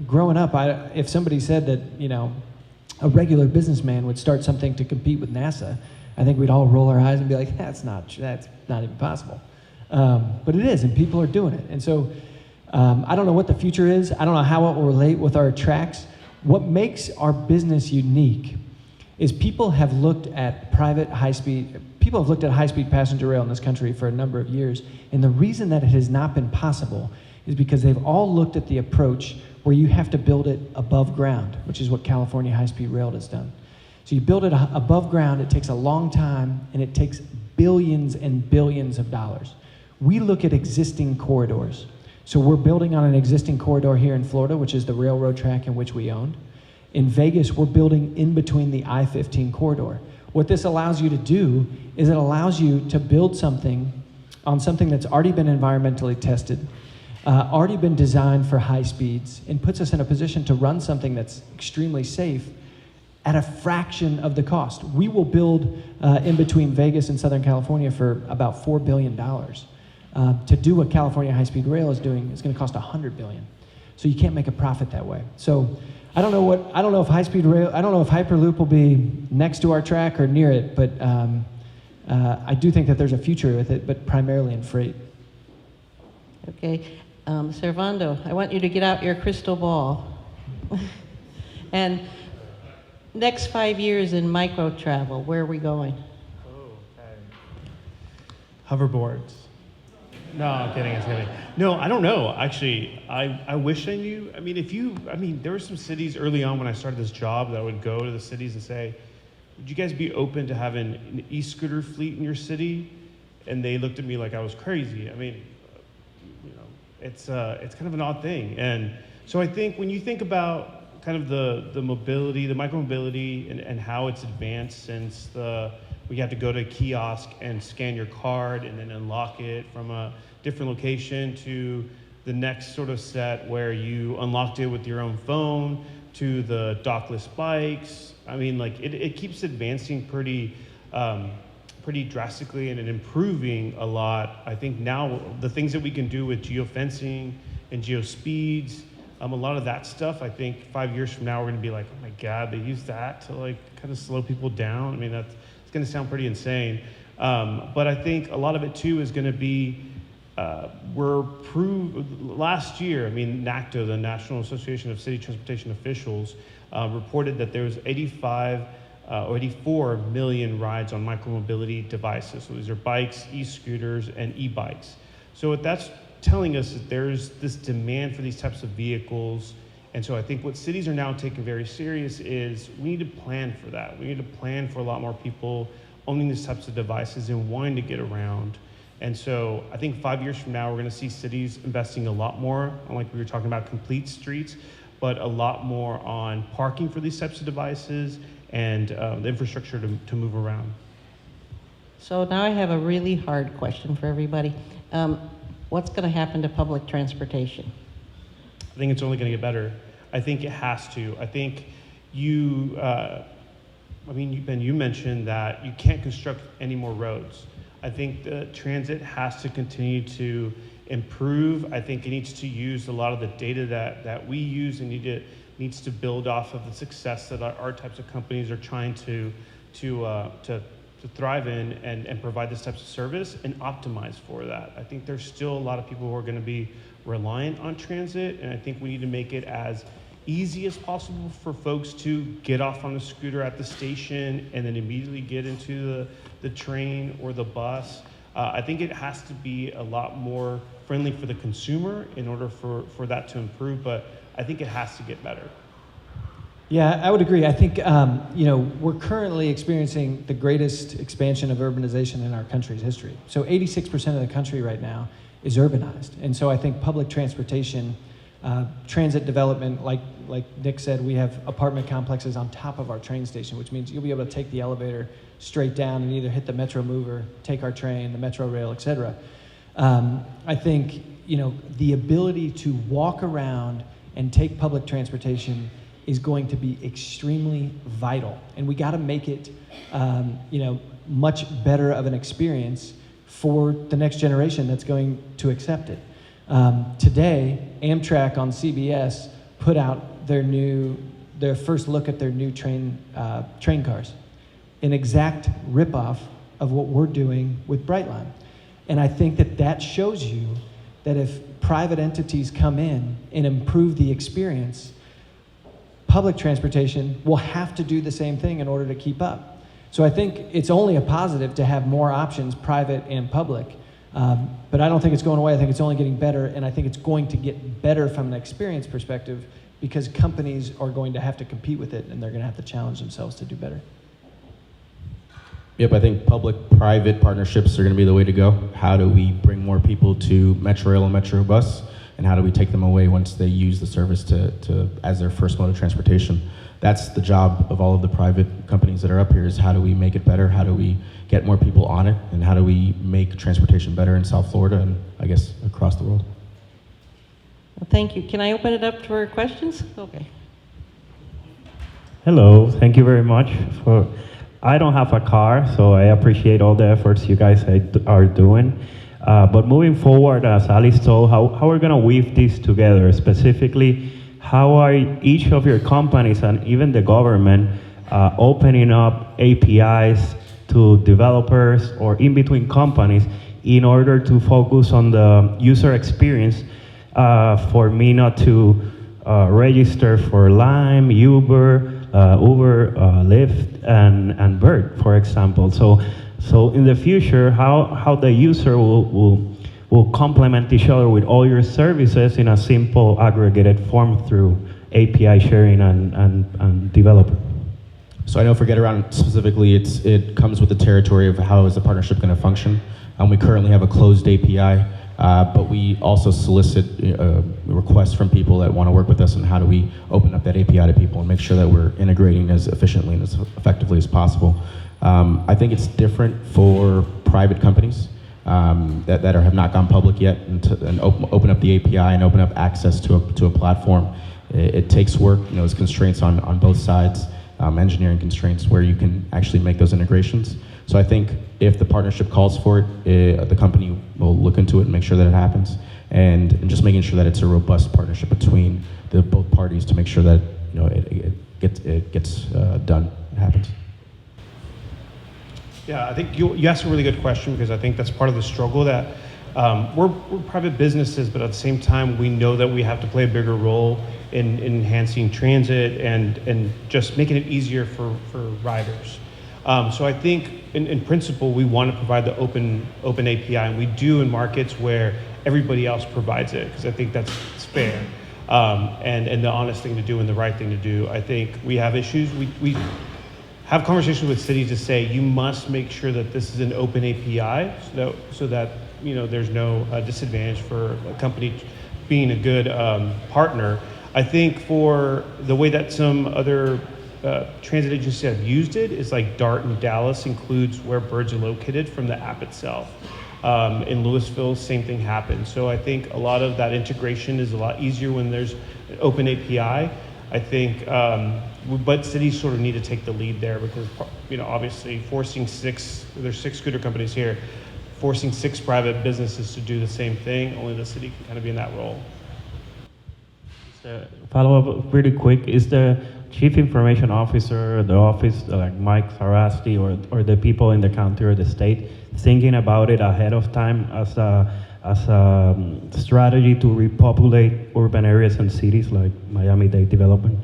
Growing up, if somebody said that, a regular businessman would start something to compete with NASA, I think we'd all roll our eyes and be like, that's not even possible. But it is, and people are doing it. And so I don't know what the future is. I don't know how it will relate with our tracks. What makes our business unique is people have looked at high-speed passenger rail in this country for a number of years, and the reason that it has not been possible is because they've all looked at the approach where you have to build it above ground, which is what California High-Speed Rail has done. So you build it above ground, it takes a long time, and it takes billions and billions of dollars. We look at existing corridors. So we're building on an existing corridor here in Florida, which is the railroad track in which we owned. In Vegas, we're building in between the I-15 corridor. What this allows you to do is it allows you to build something on something that's already been environmentally tested, already been designed for high speeds, and puts us in a position to run something that's extremely safe at a fraction of the cost. We will build in between Vegas and Southern California for about $4 billion. To do what California High-Speed Rail is doing is going to cost $100 billion. So you can't make a profit that way. So I don't know if high-speed rail, I don't know if Hyperloop will be next to our track or near it, but I do think that there's a future with it, but primarily in freight. Okay, Servando, I want you to get out your crystal ball. And next 5 years in micro travel, where are we going? Hoverboards. No, I'm kidding. No, I don't know. Actually, I wish I knew. There were some cities early on when I started this job that I would go to the cities and say, would you guys be open to having an e-scooter fleet in your city? And they looked at me like I was crazy. It's kind of an odd thing. And so I think when you think about kind of the mobility, the micro-mobility, and how it's advanced since we have to go to a kiosk and scan your card and then unlock it from a different location to the next sort of set where you unlocked it with your own phone, to the dockless bikes. I mean, like it keeps advancing pretty drastically and improving a lot. I think now the things that we can do with geofencing and geospeeds, a lot of that stuff, I think 5 years from now we're gonna be like, oh my God, they use that to like kind of slow people down. I mean, it's gonna sound pretty insane. But I think a lot of it too is gonna be, last year, I mean, NACTO, the National Association of City Transportation Officials, reported that there was 84 million rides on micromobility devices. So these are bikes, e-scooters, and e-bikes. So what that's telling us is there's this demand for these types of vehicles. And so I think what cities are now taking very serious is we need to plan for that. We need to plan for a lot more people owning these types of devices and wanting to get around. And so I think 5 years from now, we're gonna see cities investing a lot more, like we were talking about complete streets, but a lot more on parking for these types of devices and the infrastructure to move around. So now I have a really hard question for everybody. What's gonna happen to public transportation? I think it's only gonna get better. I think it has to. I think Ben, you mentioned that you can't construct any more roads. I think the transit has to continue to improve. I think it needs to use a lot of the data that we use and needs to build off of the success that our types of companies are trying to thrive in and provide this types of service and optimize for that. I think there's still a lot of people who are going to be reliant on transit, and I think we need to make it as easy as possible for folks to get off on a scooter at the station and then immediately get into the train or the bus. I think it has to be a lot more friendly for the consumer in order for that to improve, but I think it has to get better. Yeah, I would agree. I think we're currently experiencing the greatest expansion of urbanization in our country's history. So 86% of the country right now is urbanized, and so I think public transportation, transit development, like Nick said, we have apartment complexes on top of our train station, which means you'll be able to take the elevator straight down and either hit the Metro Mover, take our train, the Metro Rail, et cetera. I think the ability to walk around and take public transportation is going to be extremely vital, and we got to make it much better of an experience for the next generation that's going to accept it. Today, Amtrak on CBS put out their first look at their new train cars, an exact ripoff of what we're doing with Brightline. And I think that shows you that if private entities come in and improve the experience, public transportation will have to do the same thing in order to keep up. So I think it's only a positive to have more options, private and public. But I don't think it's going away. I think it's only getting better, and I think it's going to get better from an experience perspective because companies are going to have to compete with it, and they're going to have to challenge themselves to do better. Yep, I think public-private partnerships are going to be the way to go. How do we bring more people to Metro Rail and Metro Bus, and how do we take them away once they use the service as their first mode of transportation? That's the job of all of the private companies that are up here, is how do we make it better? How do we get more people on it? And how do we make transportation better in South Florida and I guess across the world? Well, thank you. Can I open it up for questions? Okay. Hello, thank you very much. I don't have a car, so I appreciate all the efforts you guys are doing. But moving forward, as Alice told, how we're gonna weave this together, specifically, how are each of your companies and even the government opening up APIs to developers or in between companies in order to focus on the user experience for me not to register for Lime, Uber, Lyft, and Bird, for example. So in the future, how the user will complement each other with all your services in a simple aggregated form through API sharing and developer. So I know for Getaround specifically, it comes with the territory of how is the partnership going to function. We currently have a closed API, but we also solicit requests from people that want to work with us, and how do we open up that API to people and make sure that we're integrating as efficiently and as effectively as possible. I think it's different for private companies. that have not gone public yet, and open up the API and open up access to a platform. It takes work. There's constraints on both sides, engineering constraints where you can actually make those integrations. So I think if the partnership calls for it, the company will look into it and make sure that it happens, and just making sure that it's a robust partnership between both parties to make sure that it gets done. It happens. Yeah, I think you asked a really good question, because I think that's part of the struggle that we're private businesses, but at the same time, we know that we have to play a bigger role in enhancing transit and just making it easier for riders. So I think in principle, we want to provide the open API, and we do in markets where everybody else provides it, because I think that's fair. And the honest thing to do and the right thing to do. I think we have issues. We have conversations with cities to say, you must make sure that this is an open API so that there's no disadvantage for a company being a good partner. I think for the way that some other transit agencies have used it is like DART in Dallas includes where birds are located from the app itself. In Louisville, same thing happens. So I think a lot of that integration is a lot easier when there's an open API. I think, but cities sort of need to take the lead there, because obviously forcing there's 6 scooter companies here, forcing 6 private businesses to do the same thing, only the city can kind of be in that role. Follow up really quick, is the Chief Information Officer, the office, like Mike Sarasti, or the people in the county or the state thinking about it ahead of time as a strategy to repopulate urban areas and cities like Miami-Dade development?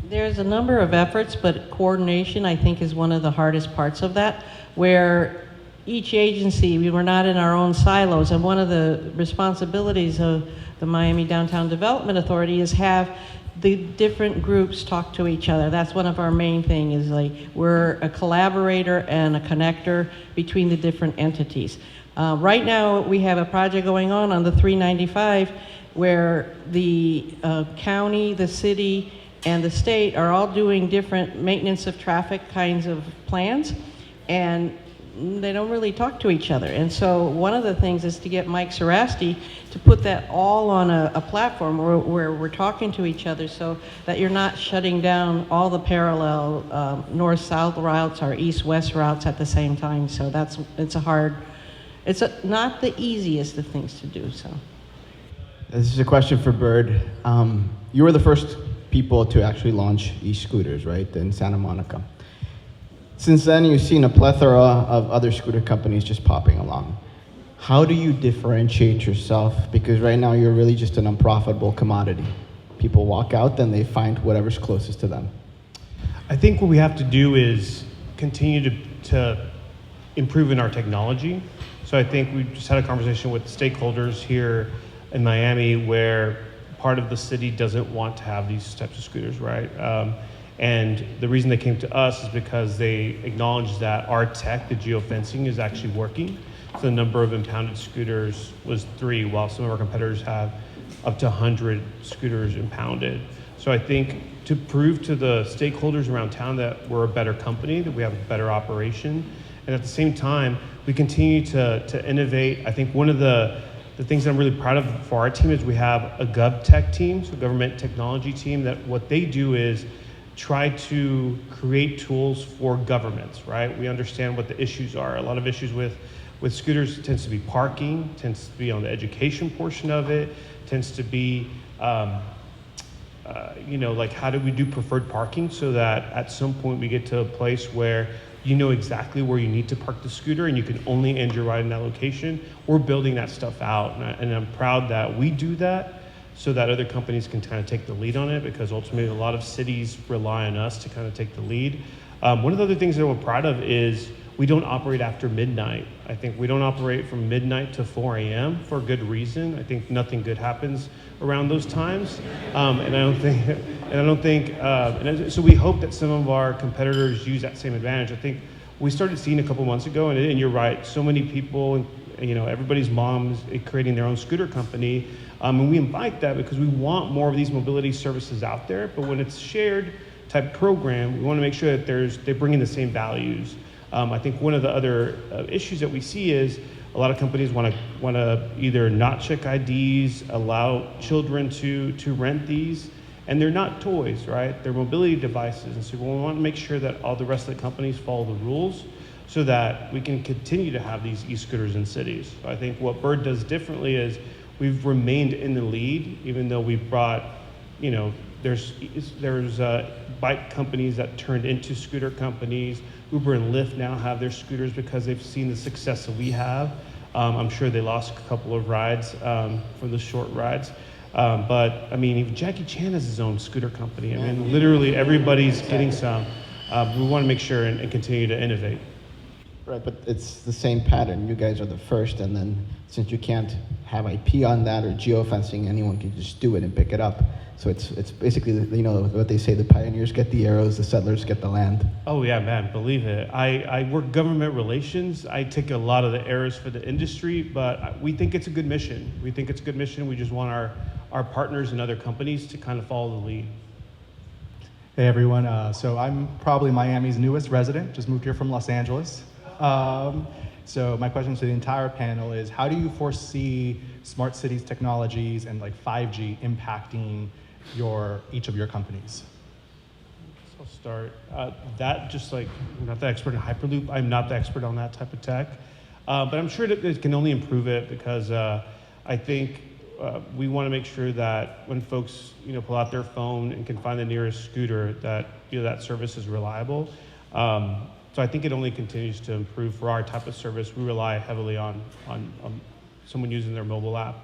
There's a number of efforts, but coordination, I think, is one of the hardest parts of that, where each agency, we were not in our own silos, and one of the responsibilities of the Miami Downtown Development Authority is have the different groups talk to each other. That's one of our main things, is like we're a collaborator and a connector between the different entities. Right now, we have a project going on the 395 where the county, the city, and the state are all doing different maintenance of traffic kinds of plans, and they don't really talk to each other. And so one of the things is to get Mike Sarasti to put that all on a platform where we're talking to each other, so that you're not shutting down all the parallel north-south routes or east-west routes at the same time. So it's not the easiest of things to do. So this is a question for Bird. You were the first people to actually launch e-scooters, right, in Santa Monica. Since then, you've seen a plethora of other scooter companies just popping along. How do you differentiate yourself? Because right now, you're really just an unprofitable commodity. People walk out, then they find whatever's closest to them. I think what we have to do is continue to improve in our technology. So I think we just had a conversation with stakeholders here in Miami where part of the city doesn't want to have these types of scooters, right? And the reason they came to us is because they acknowledged that our tech, the geofencing, is actually working. So the number of impounded scooters was 3, while some of our competitors have up to 100 scooters impounded. So I think to prove to the stakeholders around town that we're a better company, that we have a better operation, and at the same time, we continue to innovate. I think one of the things that I'm really proud of for our team is we have a GovTech team, so government technology team, that what they do is try to create tools for governments, right? We understand what the issues are. A lot of issues with scooters tends to be parking, tends to be on the education portion of it, tends to be, like how do we do preferred parking so that at some point we get to a place where you know exactly where you need to park the scooter and you can only end your ride in that location. We're building that stuff out, and I'm proud that we do that so that other companies can kind of take the lead on it, because ultimately a lot of cities rely on us to kind of take the lead. One of the other things that we're proud of is we don't operate after midnight. I think we don't operate from midnight to 4 a.m. for a good reason. I think nothing good happens around those times, so we hope that some of our competitors use that same advantage. I think we started seeing a couple months ago, and you're right, so many people, everybody's moms creating their own scooter company, and we invite that because we want more of these mobility services out there. But when it's shared type program, we want to make sure that they bring in the same values. I think one of the other issues that we see is a lot of companies want to either not check IDs, allow children to rent these, and they're not toys, right? They're mobility devices, and so we want to make sure that all the rest of the companies follow the rules so that we can continue to have these e-scooters in cities. So I think what Bird does differently is we've remained in the lead, even though we've brought, you know, there's bike companies that turned into scooter companies. Uber and Lyft now have their scooters because they've seen the success that we have. I'm sure they lost a couple of rides for the short rides. But I mean, even Jackie Chan has his own scooter company. I mean, literally everybody's getting some. We want to make sure and continue to innovate. Right, but it's the same pattern. You guys are the first, and then since you can't have IP on that or geofencing, anyone can just do it and pick it up. So it's basically, you know, what they say, the pioneers get the arrows, the settlers get the land. Oh yeah, man, believe it. I work government relations. I take a lot of the errors for the industry, but we think it's a good mission. We think it's a good mission. We just want our partners and other companies to kind of follow the lead. Hey everyone, so I'm probably Miami's newest resident, just moved here from Los Angeles. So my question to the entire panel is, how do you foresee smart cities technologies and like 5G impacting each of your companies? So I'll start. That just like, I'm not the expert in Hyperloop. I'm not the expert on that type of tech. But I'm sure that it can only improve it because I think we want to make sure that when folks, you know, pull out their phone and can find the nearest scooter, that, you know, that service is reliable. So I think it only continues to improve for our type of service. We rely heavily on someone using their mobile app.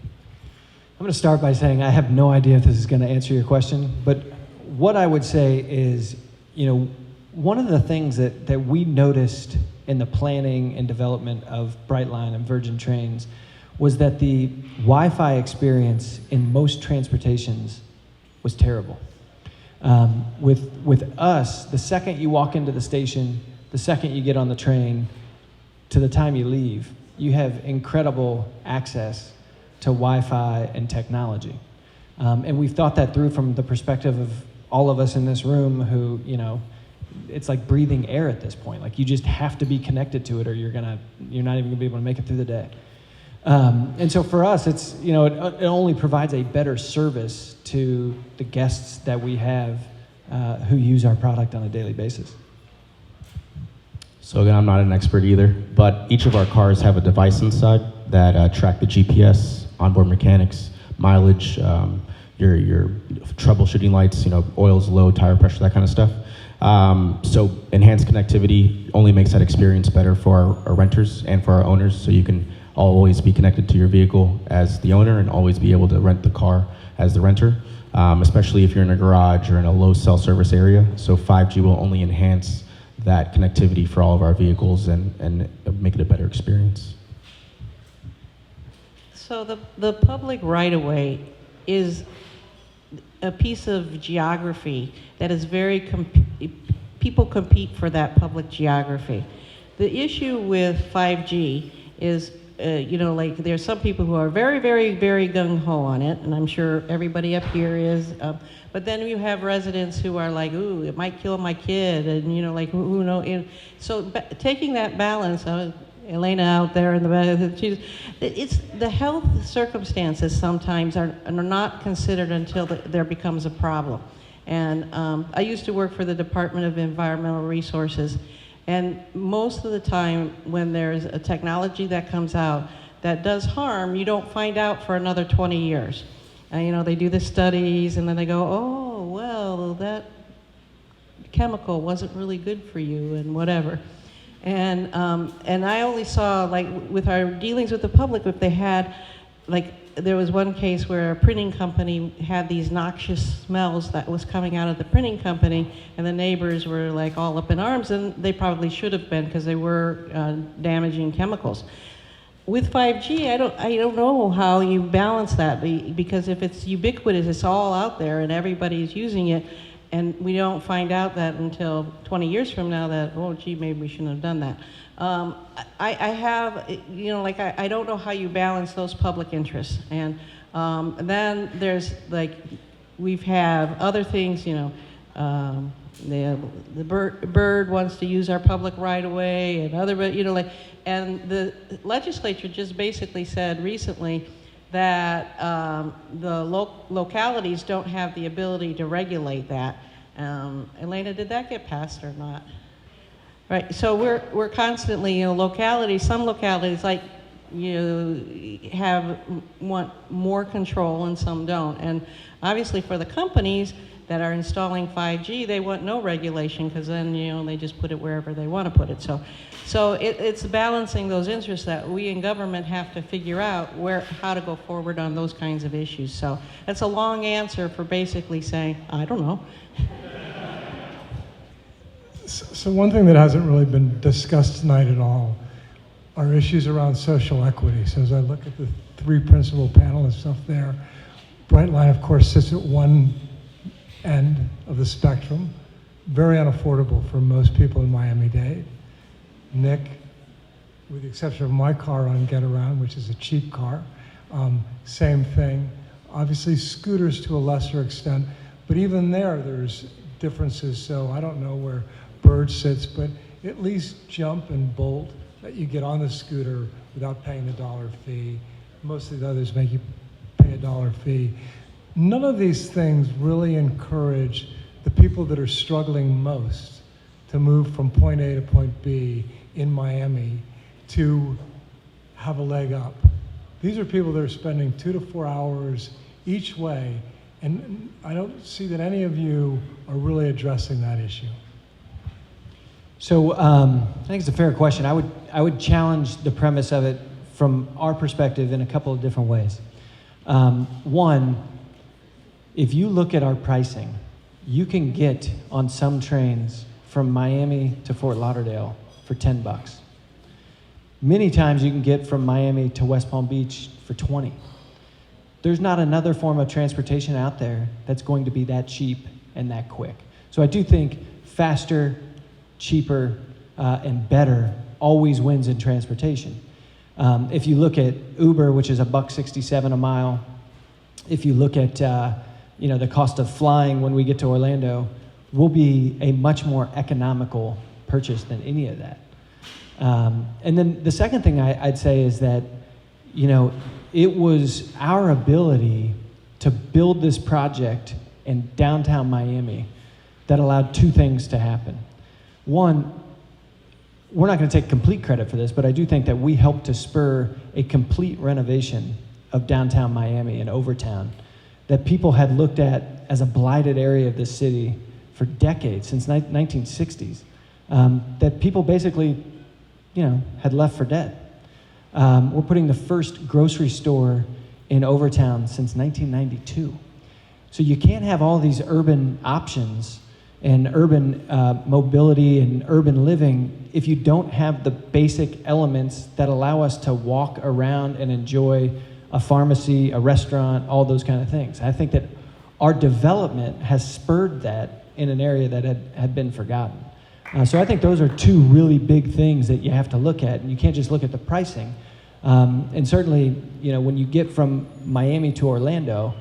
I'm going to start by saying I have no idea if this is going to answer your question, but what I would say is, you know, one of the things that we noticed in the planning and development of Brightline and Virgin Trains was that the Wi-Fi experience in most transportations was terrible. With us, the second you walk into the station, the second you get on the train, to the time you leave, you have incredible access to Wi-Fi and technology. And we've thought that through from the perspective of all of us in this room who, you know, it's like breathing air at this point. Like you just have to be connected to it or you're not even gonna be able to make it through the day. And so for us, it's, you know, it only provides a better service to the guests that we have who use our product on a daily basis. So again, I'm not an expert either, but each of our cars have a device inside that track the GPS, onboard mechanics, mileage, your troubleshooting lights, you know, oil's low, tire pressure, that kind of stuff. So enhanced connectivity only makes that experience better for our renters and for our owners, so you can always be connected to your vehicle as the owner and always be able to rent the car as the renter, especially if you're in a garage or in a low cell service area. So 5G will only enhance that connectivity for all of our vehicles and make it a better experience. So the public right-of-way is a piece of geography that is very, people compete for that public geography. The issue with 5G is, you know, like there's some people who are very, very, very gung-ho on it, and I'm sure everybody up here is, but then you have residents who are like, ooh, it might kill my kid, and you know, like, who knows? So taking that balance, Elena out there in the back, it's the health circumstances sometimes are not considered until there becomes a problem. And I used to work for the Department of Environmental Resources, and most of the time when there's a technology that comes out that does harm, you don't find out for another 20 years. And you know, they do the studies and then they go, oh, well, that chemical wasn't really good for you and whatever. And I only saw, like, with our dealings with the public, if they had, like, there was one case where a printing company had these noxious smells that was coming out of the printing company, and the neighbors were like all up in arms, and they probably should have been because they were damaging chemicals. With 5G, I don't know how you balance that, because if it's ubiquitous, it's all out there and everybody's using it, and we don't find out that until 20 years from now that, oh gee, maybe we shouldn't have done that. I have, you know, like I don't know how you balance those public interests. And then there's like, we've had other things, you know, The bird wants to use our public right of way, and other, and the legislature just basically said recently that the localities don't have the ability to regulate that. Elena, did that get passed or not? Right. So we're constantly, localities. Some localities like want more control, and some don't. And obviously, for the companies that are installing 5G, they want no regulation, because then they just put it wherever they want to put it. So it's balancing those interests that we in government have to figure out how to go forward on those kinds of issues. So that's a long answer for basically saying, I don't know. So one thing that hasn't really been discussed tonight at all are issues around social equity. So as I look at the three principal panelists up there, Brightline, of course, sits at one end of the spectrum, very unaffordable for most people in Miami-Dade. Nick, with the exception of my car on Getaround, which is a cheap car, same thing. Obviously scooters to a lesser extent, but even there's differences. So I don't know where Bird sits, but at least Jump and Bolt, that you get on the scooter without paying the $1 fee. Most of the others make you pay a $1 fee. None of these things really encourage the people that are struggling most to move from point A to point B in Miami to have a leg up. These are people that are spending 2 to 4 hours each way, and I don't see that any of you are really addressing that issue. So I think it's a fair question. I would challenge the premise of it from our perspective in a couple of different ways. One, if you look at our pricing, you can get on some trains from Miami to Fort Lauderdale for $10. Many times you can get from Miami to West Palm Beach for $20. There's not another form of transportation out there that's going to be that cheap and that quick. So I do think faster, cheaper, and better always wins in transportation. If you look at Uber, which is $1.67 a mile, if you look at the cost of flying when we get to Orlando, will be a much more economical purchase than any of that. And then the second thing I'd say is that, it was our ability to build this project in downtown Miami that allowed two things to happen. One, we're not going to take complete credit for this, but I do think that we helped to spur a complete renovation of downtown Miami and Overtown that people had looked at as a blighted area of the city for decades, since 1960s, that people basically, had left for dead. We're putting the first grocery store in Overtown since 1992. So you can't have all these urban options and urban mobility and urban living if you don't have the basic elements that allow us to walk around and enjoy a pharmacy, a restaurant, all those kind of things. I think that our development has spurred that in an area that had been forgotten. So I think those are two really big things that you have to look at, and you can't just look at the pricing. And certainly, when you get from Miami to Orlando,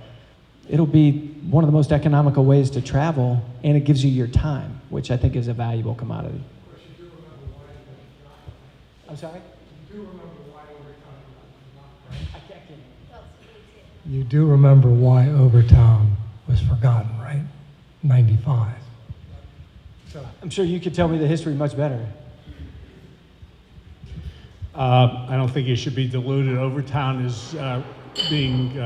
it'll be one of the most economical ways to travel, and it gives you your time, which I think is a valuable commodity. I'm sorry? You do remember why Overtown was forgotten, right? 95. So I'm sure you could tell me the history much better. I don't think it should be diluted. Overtown is being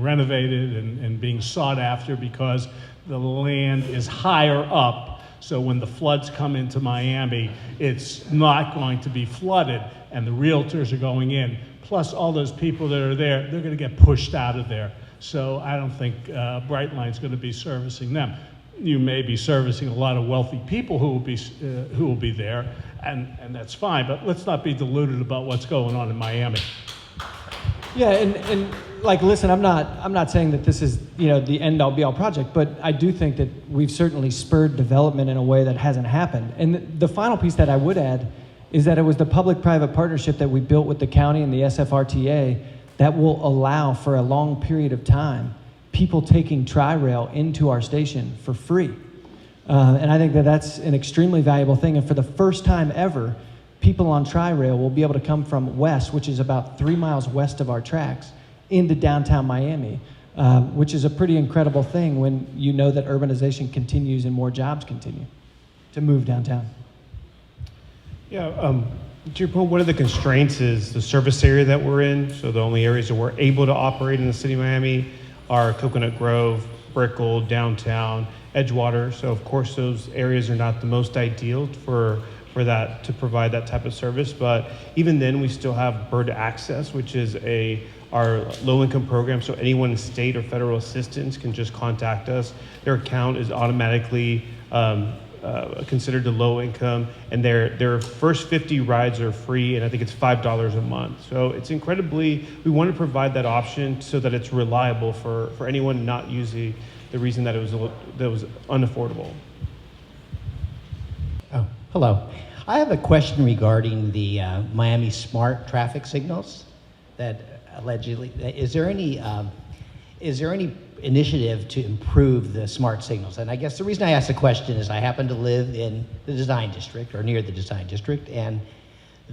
renovated and being sought after because the land is higher up. So when the floods come into Miami, it's not going to be flooded, and the realtors are going in. Plus, all those people that are there, they're going to get pushed out of there. So I don't think Brightline's going to be servicing them. You may be servicing a lot of wealthy people who will be there, and that's fine. But let's not be deluded about what's going on in Miami. Yeah, and listen, I'm not saying that this is the end all be all project, but I do think that we've certainly spurred development in a way that hasn't happened. And the final piece that I would add is that it was the public-private partnership that we built with the county and the SFRTA that will allow for a long period of time people taking Tri-Rail into our station for free. And I think that that's an extremely valuable thing. And for the first time ever, people on Tri-Rail will be able to come from west, which is about 3 miles west of our tracks, into downtown Miami, which is a pretty incredible thing when you know that urbanization continues and more jobs continue to move downtown. Yeah, to your point, one of the constraints is the service area that we're in. So the only areas that we're able to operate in the city of Miami are Coconut Grove, Brickell, downtown, Edgewater. So of course those areas are not the most ideal for that, to provide that type of service. But even then we still have Bird Access, which is our low-income program. So anyone in state or federal assistance can just contact us. Their account is automatically considered to low income, and their first 50 rides are free, and I think it's $5 a month. So it's incredibly, we want to provide that option so that it's reliable for anyone not using the reason that it was unaffordable. Oh, hello. I have a question regarding the Miami smart traffic signals that allegedly, is there any initiative to improve the smart signals? And I guess the reason I ask the question is I happen to live in the design district, or near the design district, and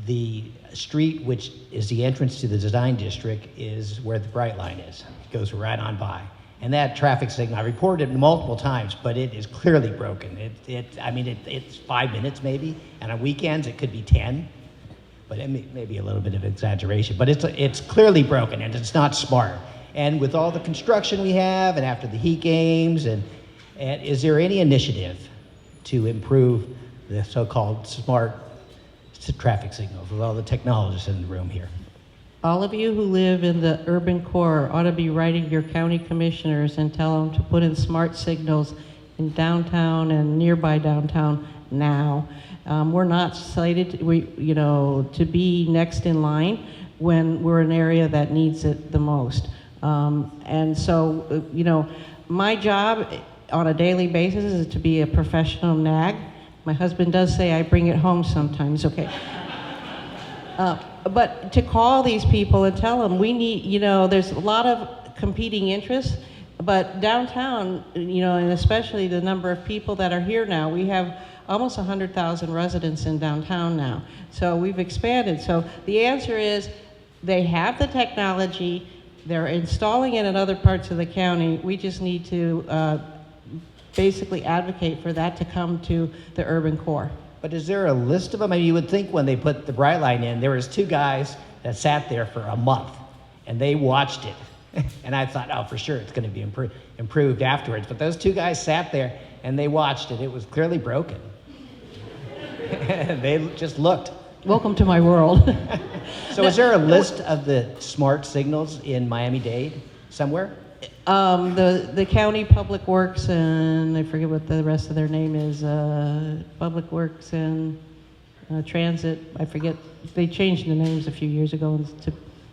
the street which is the entrance to the design district is where the bright line is. It goes right on by. And that traffic signal, I reported it multiple times, but it is clearly broken. It's 5 minutes maybe, and on weekends it could be 10, but it may be a little bit of exaggeration, but it's clearly broken and it's not smart. And with all the construction we have, and after the heat games, and is there any initiative to improve the so-called smart traffic signals with all the technologists in the room here? All of you who live in the urban core ought to be writing your county commissioners and tell them to put in smart signals in downtown and nearby downtown now. We're not cited, to be next in line when we're an area that needs it the most. And so, my job on a daily basis is to be a professional nag. My husband does say I bring it home sometimes, okay. But to call these people and tell them we need, there's a lot of competing interests, but downtown, and especially the number of people that are here now, we have almost 100,000 residents in downtown now. So we've expanded. So the answer is they have the technology, they're installing it in other parts of the county. We just need to basically advocate for that to come to the urban core. But is there a list of them? I mean, you would think when they put the bright line in, there was 2 guys that sat there for a month, and they watched it. And I thought, oh, for sure, it's going to be improved afterwards. But those 2 guys sat there, and they watched it. It was clearly broken. They just looked. Welcome to my world. So is there a list of the smart signals in Miami-Dade somewhere? The county public works, and I forget what the rest of their name is, public works and transit, I forget, they changed the names a few years ago.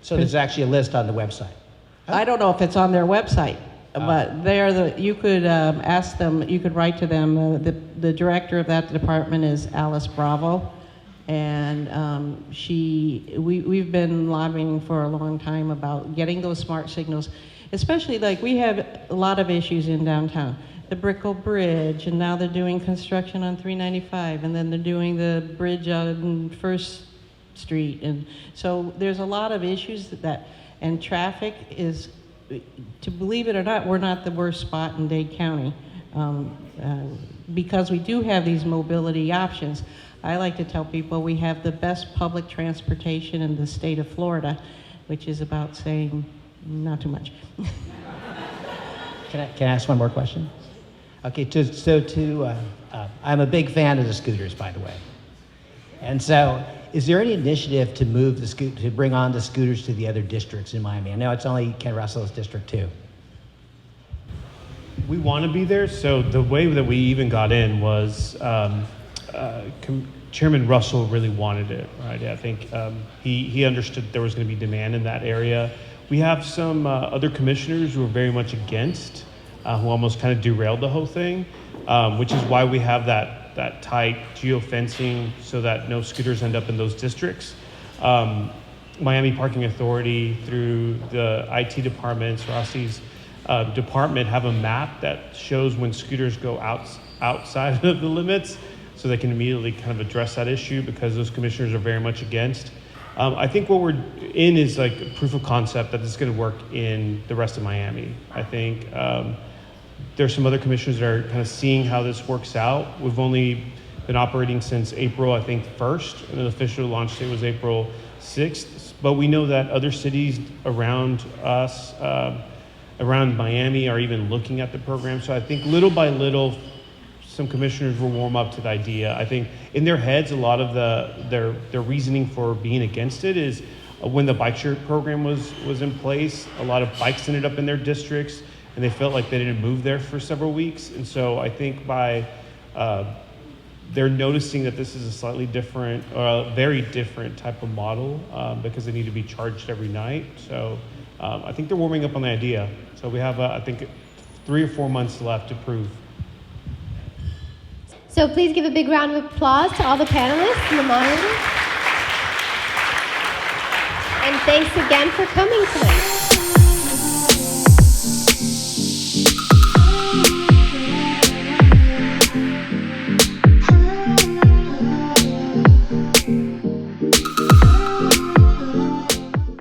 So there's actually a list on the website? I don't know if it's on their website, but you could ask them, you could write to them. The director of that department is Alice Bravo, and we've been lobbying for a long time about getting those smart signals. Especially, like, we have a lot of issues in downtown. The Brickell Bridge, and now they're doing construction on 395, and then they're doing the bridge on First Street. And so there's a lot of issues and traffic is, to believe it or not, we're not the worst spot in Dade County because we do have these mobility options. I like to tell people we have the best public transportation in the state of Florida, which is about saying not too much. Can I ask one more question? Okay, I'm a big fan of the scooters, by the way. And so, is there any initiative to move to bring on the scooters to the other districts in Miami? I know it's only Ken Russell's district too. We want to be there, so the way that we even got in was Chairman Russell really wanted it, right? I think he understood there was going to be demand in that area. We have some other commissioners who are very much against, who almost kind of derailed the whole thing, which is why we have that tight geofencing so that no scooters end up in those districts. Miami Parking Authority, through the IT departments, Rossi's department have a map that shows when scooters go outside of the limits, so they can immediately kind of address that issue, because those commissioners are very much against. I think what we're in is like a proof of concept that this is going to work in the rest of Miami. I think there's some other commissioners that are kind of seeing how this works out. We've only been operating since April, I think, 1st, and the official launch date was April 6th. But we know that other cities around us, around Miami, are even looking at the program. So I think little by little, some commissioners will warm up to the idea. I think in their heads, a lot of their reasoning for being against it is when the bike share program was in place, a lot of bikes ended up in their districts, and they felt like they didn't move there for several weeks. And so I think by they're noticing that this is a slightly different, very different type of model, because they need to be charged every night. So I think they're warming up on the idea. So we have, I think, 3 or 4 months left to prove. So please give a big round of applause to all the panelists and the moderators. And thanks again for coming tonight.